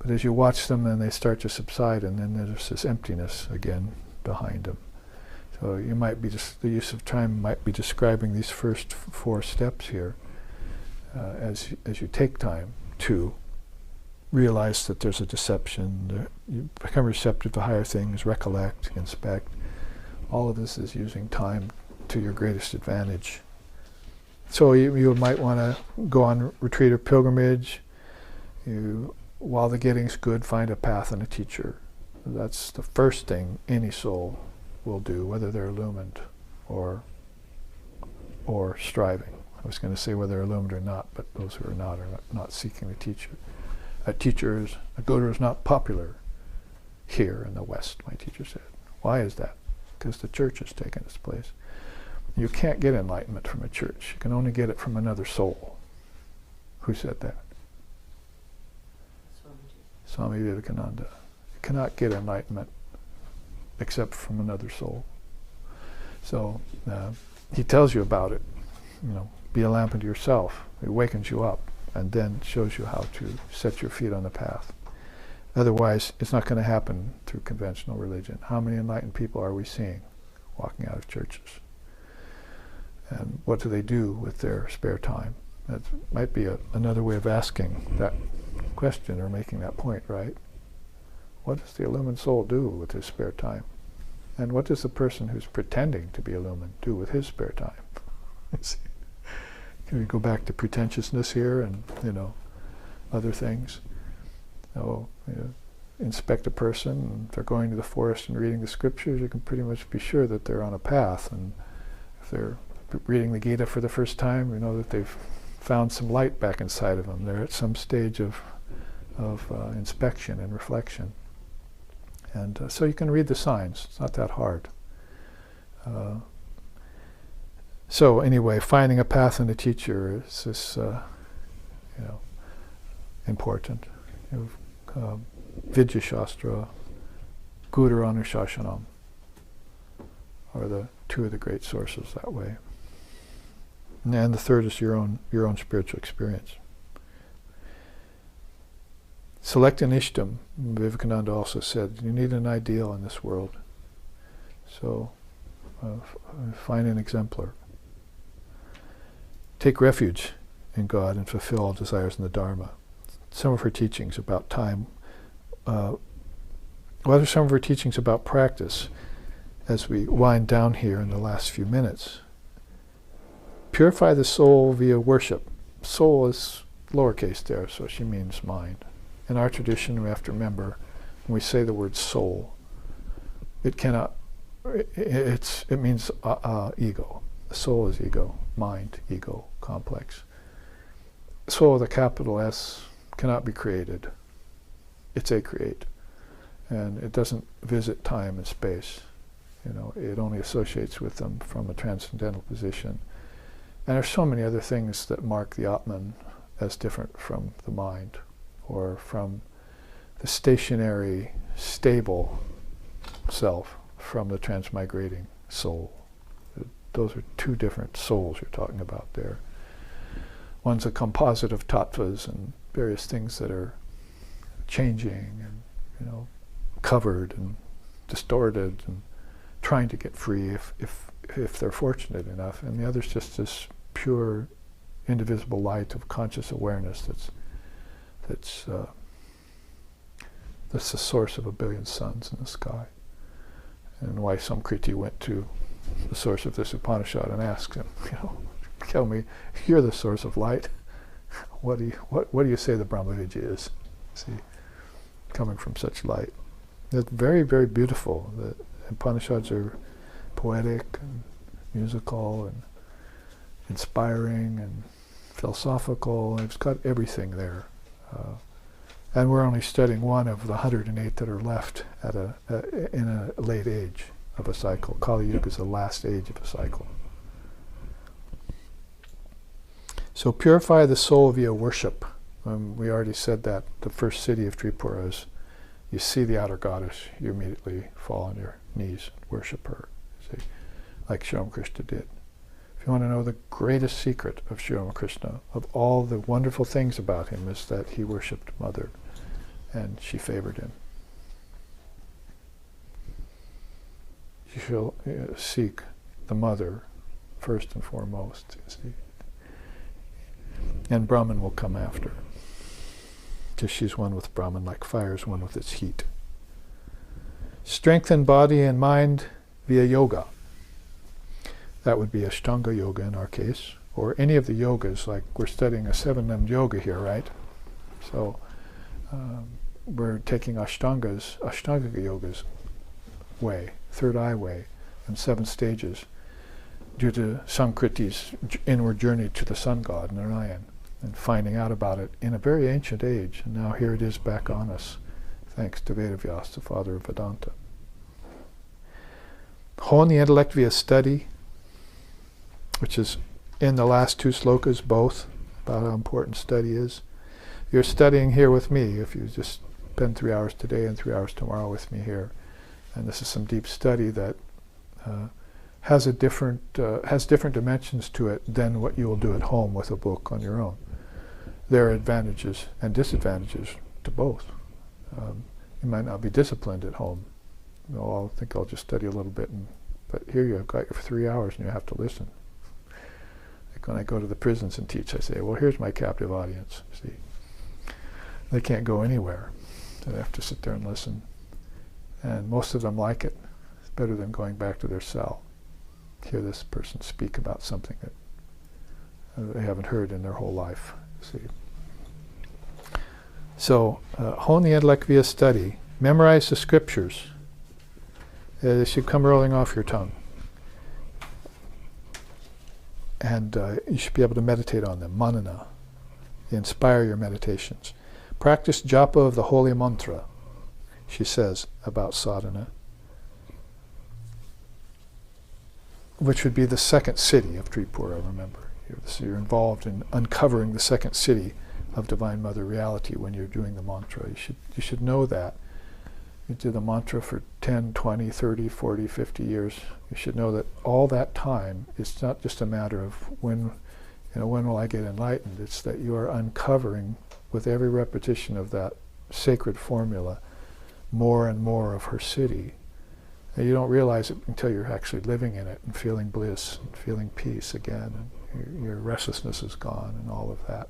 But as you watch them, then they start to subside, and then there's this emptiness again behind them. So you might be the use of time might be describing these first 4 steps here, as you take time to realize that there's a deception. You become receptive to higher things, recollect, inspect. All of this is using time to your greatest advantage. So you might want to go on retreat or pilgrimage. While the getting's good, find a path and a teacher. That's the first thing any soul will do, whether they're illumined or striving. I was going to say whether they're illumined or not, but those who are not seeking a teacher. A guru is not popular here in the West, my teacher said. Why is that? Because the church has taken its place. You can't get enlightenment from a church. You can only get it from another soul. Who said that? Swami Vivekananda. You cannot get enlightenment except from another soul. So he tells you about it. Be a lamp unto yourself. It wakens you up and then shows you how to set your feet on the path. Otherwise, it's not going to happen through conventional religion. How many enlightened people are we seeing walking out of churches? And what do they do with their spare time? That might be another way of asking that question or making that point, right? What does the illumined soul do with his spare time? And what does the person who's pretending to be illumined do with his spare time? Can we go back to pretentiousness here and, other things? Inspect a person, and if they're going to the forest and reading the scriptures, you can pretty much be sure that they're on a path. And if they're reading the Gita for the first time, you know that they've found some light back inside of them. They're at some stage of inspection and reflection. And so you can read the signs. It's not that hard. So anyway, finding a path and a teacher is this, important. Vidya Shastra, Guru Anushashanam are the 2 of the great sources that way. And the third is your own spiritual experience. Select an ishtam. Vivekananda also said, you need an ideal in this world. So find an exemplar. Take refuge in God and fulfill all desires in the Dharma. Some of her teachings about time. What are some of her teachings about practice as we wind down here in the last few minutes? Purify the soul via worship. Soul is lowercase there, so she means mind. In our tradition, we have to remember, when we say the word soul, it means ego. Soul is ego, mind, ego, complex. Soul with a capital S cannot be created. It's a create. And it doesn't visit time and space. It only associates with them from a transcendental position. And there's so many other things that mark the Atman as different from the mind, or from the stationary, stable self from the transmigrating soul. Those are 2 different souls you're talking about there. One's a composite of tattvas and various things that are changing and, covered and distorted and trying to get free if they're fortunate enough. And the other's just this pure, indivisible light of conscious awareness that's the source of 1 billion suns in the sky. And why Samkriti went to the source of this Upanishad and asked him, tell me, you're the source of light. What do you say the Brahmavidya is? See, coming from such light. It's very, very beautiful. The Upanishads are poetic and musical and inspiring and philosophical. And it's got everything there. And we're only studying one of the 108 that are left in a late age of a cycle. Kali Yuga is the last age of a cycle. So purify the soul via worship. We already said that the first city of Tripura is, you see the outer goddess, you immediately fall on your knees and worship her, see, like Sri Ramakrishna did. If you want to know the greatest secret of Sri Ramakrishna, of all the wonderful things about him, is that he worshipped Mother. and she favored him. You shall seek the mother first and foremost, you see. And Brahman will come after, because she's one with Brahman, like fire is one with its heat. Strengthen body and mind via yoga. That would be Ashtanga yoga in our case, or any of the yogas, like we're studying a 7-limbed yoga here, right? So we're taking Ashtanga yoga's way, third eye way, and 7 stages, due to Sankriti's inward journey to the sun god, Narayan, and finding out about it in a very ancient age. And now here it is back on us, thanks to Vedavyas, the father of Vedanta. Hone the intellect via study, which is in the last 2 slokas, both, about how important study is. You're studying here with me, if you just spend 3 hours today and 3 hours tomorrow with me here. And this is some deep study that has different dimensions to it than what you will do at home with a book on your own. There are advantages and disadvantages to both. You might not be disciplined at home. I'll think I'll just study a little bit, but here you've got you for 3 hours and you have to listen. Like when I go to the prisons and teach, I say, well, here's my captive audience. See, they can't go anywhere. They have to sit there and listen. And most of them like it. It's better than going back to their cell. Hear this person speak about something that they haven't heard in their whole life. See. So, hone the intellect via study. Memorize the scriptures. They should come rolling off your tongue. And you should be able to meditate on them. Manana. Inspire your meditations. Practice japa of the holy mantra, she says about sadhana, which would be the second city of Tripura, remember. You're involved in uncovering the second city of Divine Mother reality when you're doing the mantra. You should know that. You do the mantra for 10, 20, 30, 40, 50 years. You should know that all that time, it's not just a matter of when will I get enlightened. It's that you are uncovering, with every repetition of that sacred formula, more and more of her city. And you don't realize it until you're actually living in it and feeling bliss and feeling peace again, and your restlessness is gone and all of that.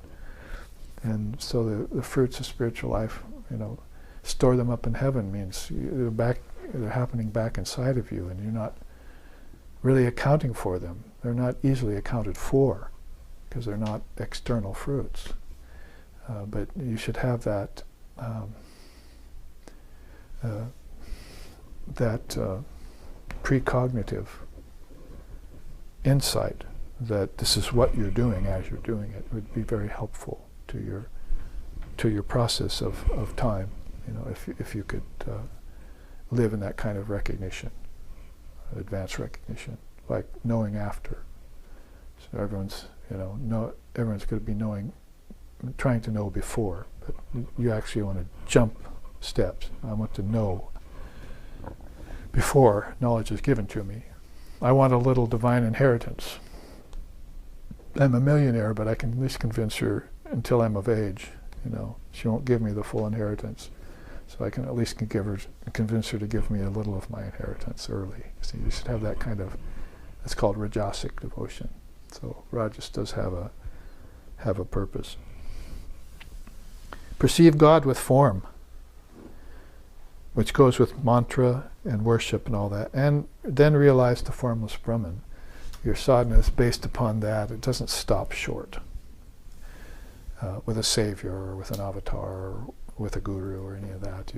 And so the fruits of spiritual life, store them up in heaven means they're happening back inside of you, and you're not really accounting for them. They're not easily accounted for because they're not external fruits. But you should have that precognitive insight that this is what you're doing as you're doing it. It would be very helpful to your process of time. If you could live in that kind of recognition, advanced recognition, like knowing after. So everyone's going to be trying to know before, but you actually want to jump steps. I want to know before knowledge is given to me. I want a little divine inheritance. I'm a millionaire, but I can at least convince her until I'm of age. She won't give me the full inheritance, so I can at least convince her to give me a little of my inheritance early. So you should have that kind of, it's called rajasic devotion. So rajas does have a purpose. Perceive God with form, which goes with mantra and worship and all that, and then realize the formless Brahman. Your sadhana is based upon that. It doesn't stop short with a savior or with an avatar or with a guru or any of that.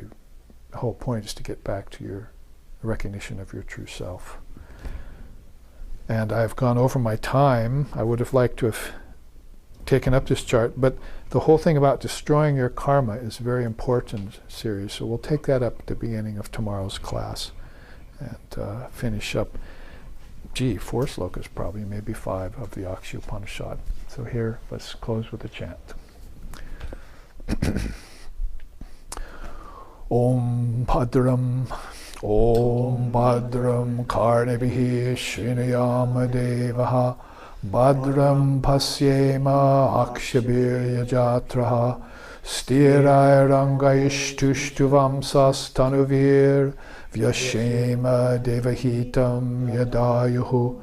The whole point is to get back to your recognition of your true self. And I've gone over my time. I would have liked to have taken up this chart, but the whole thing about destroying your karma is a very important series, so we'll take that up at the beginning of tomorrow's class and finish up 4 slokas probably, maybe 5 of the Akshi Upanishad. So here, let's close with a chant. Om Bhadram Karnebihi Shinayama Devaha Bhadram Pasyema Akshabirya Jatraha Stirai rangaishtushtuvam sastanuvir vyashema devahitam yadayuhu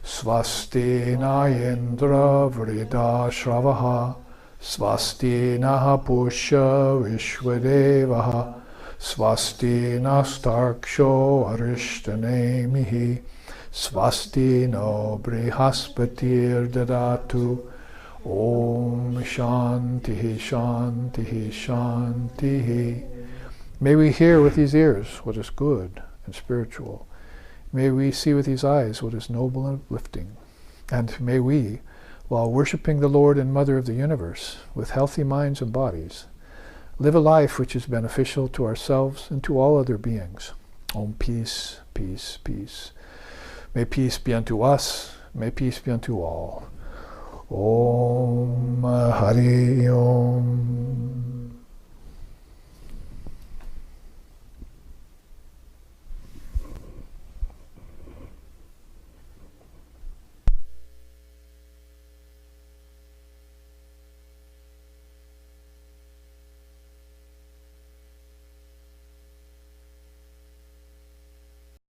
swasti nayendra vrida shravaha swasti naha pusha vishwadevaha swasti nastarksho arishtanemihi swasti no brihaspatir dadatu. Om Shanti Shanti Shanti. May we hear with these ears what is good and spiritual. May we see with these eyes what is noble and uplifting. And may we, while worshipping the Lord and Mother of the universe with healthy minds and bodies, live a life which is beneficial to ourselves and to all other beings. Om peace, peace, peace. May peace be unto us. May peace be unto all. Om Hari Om.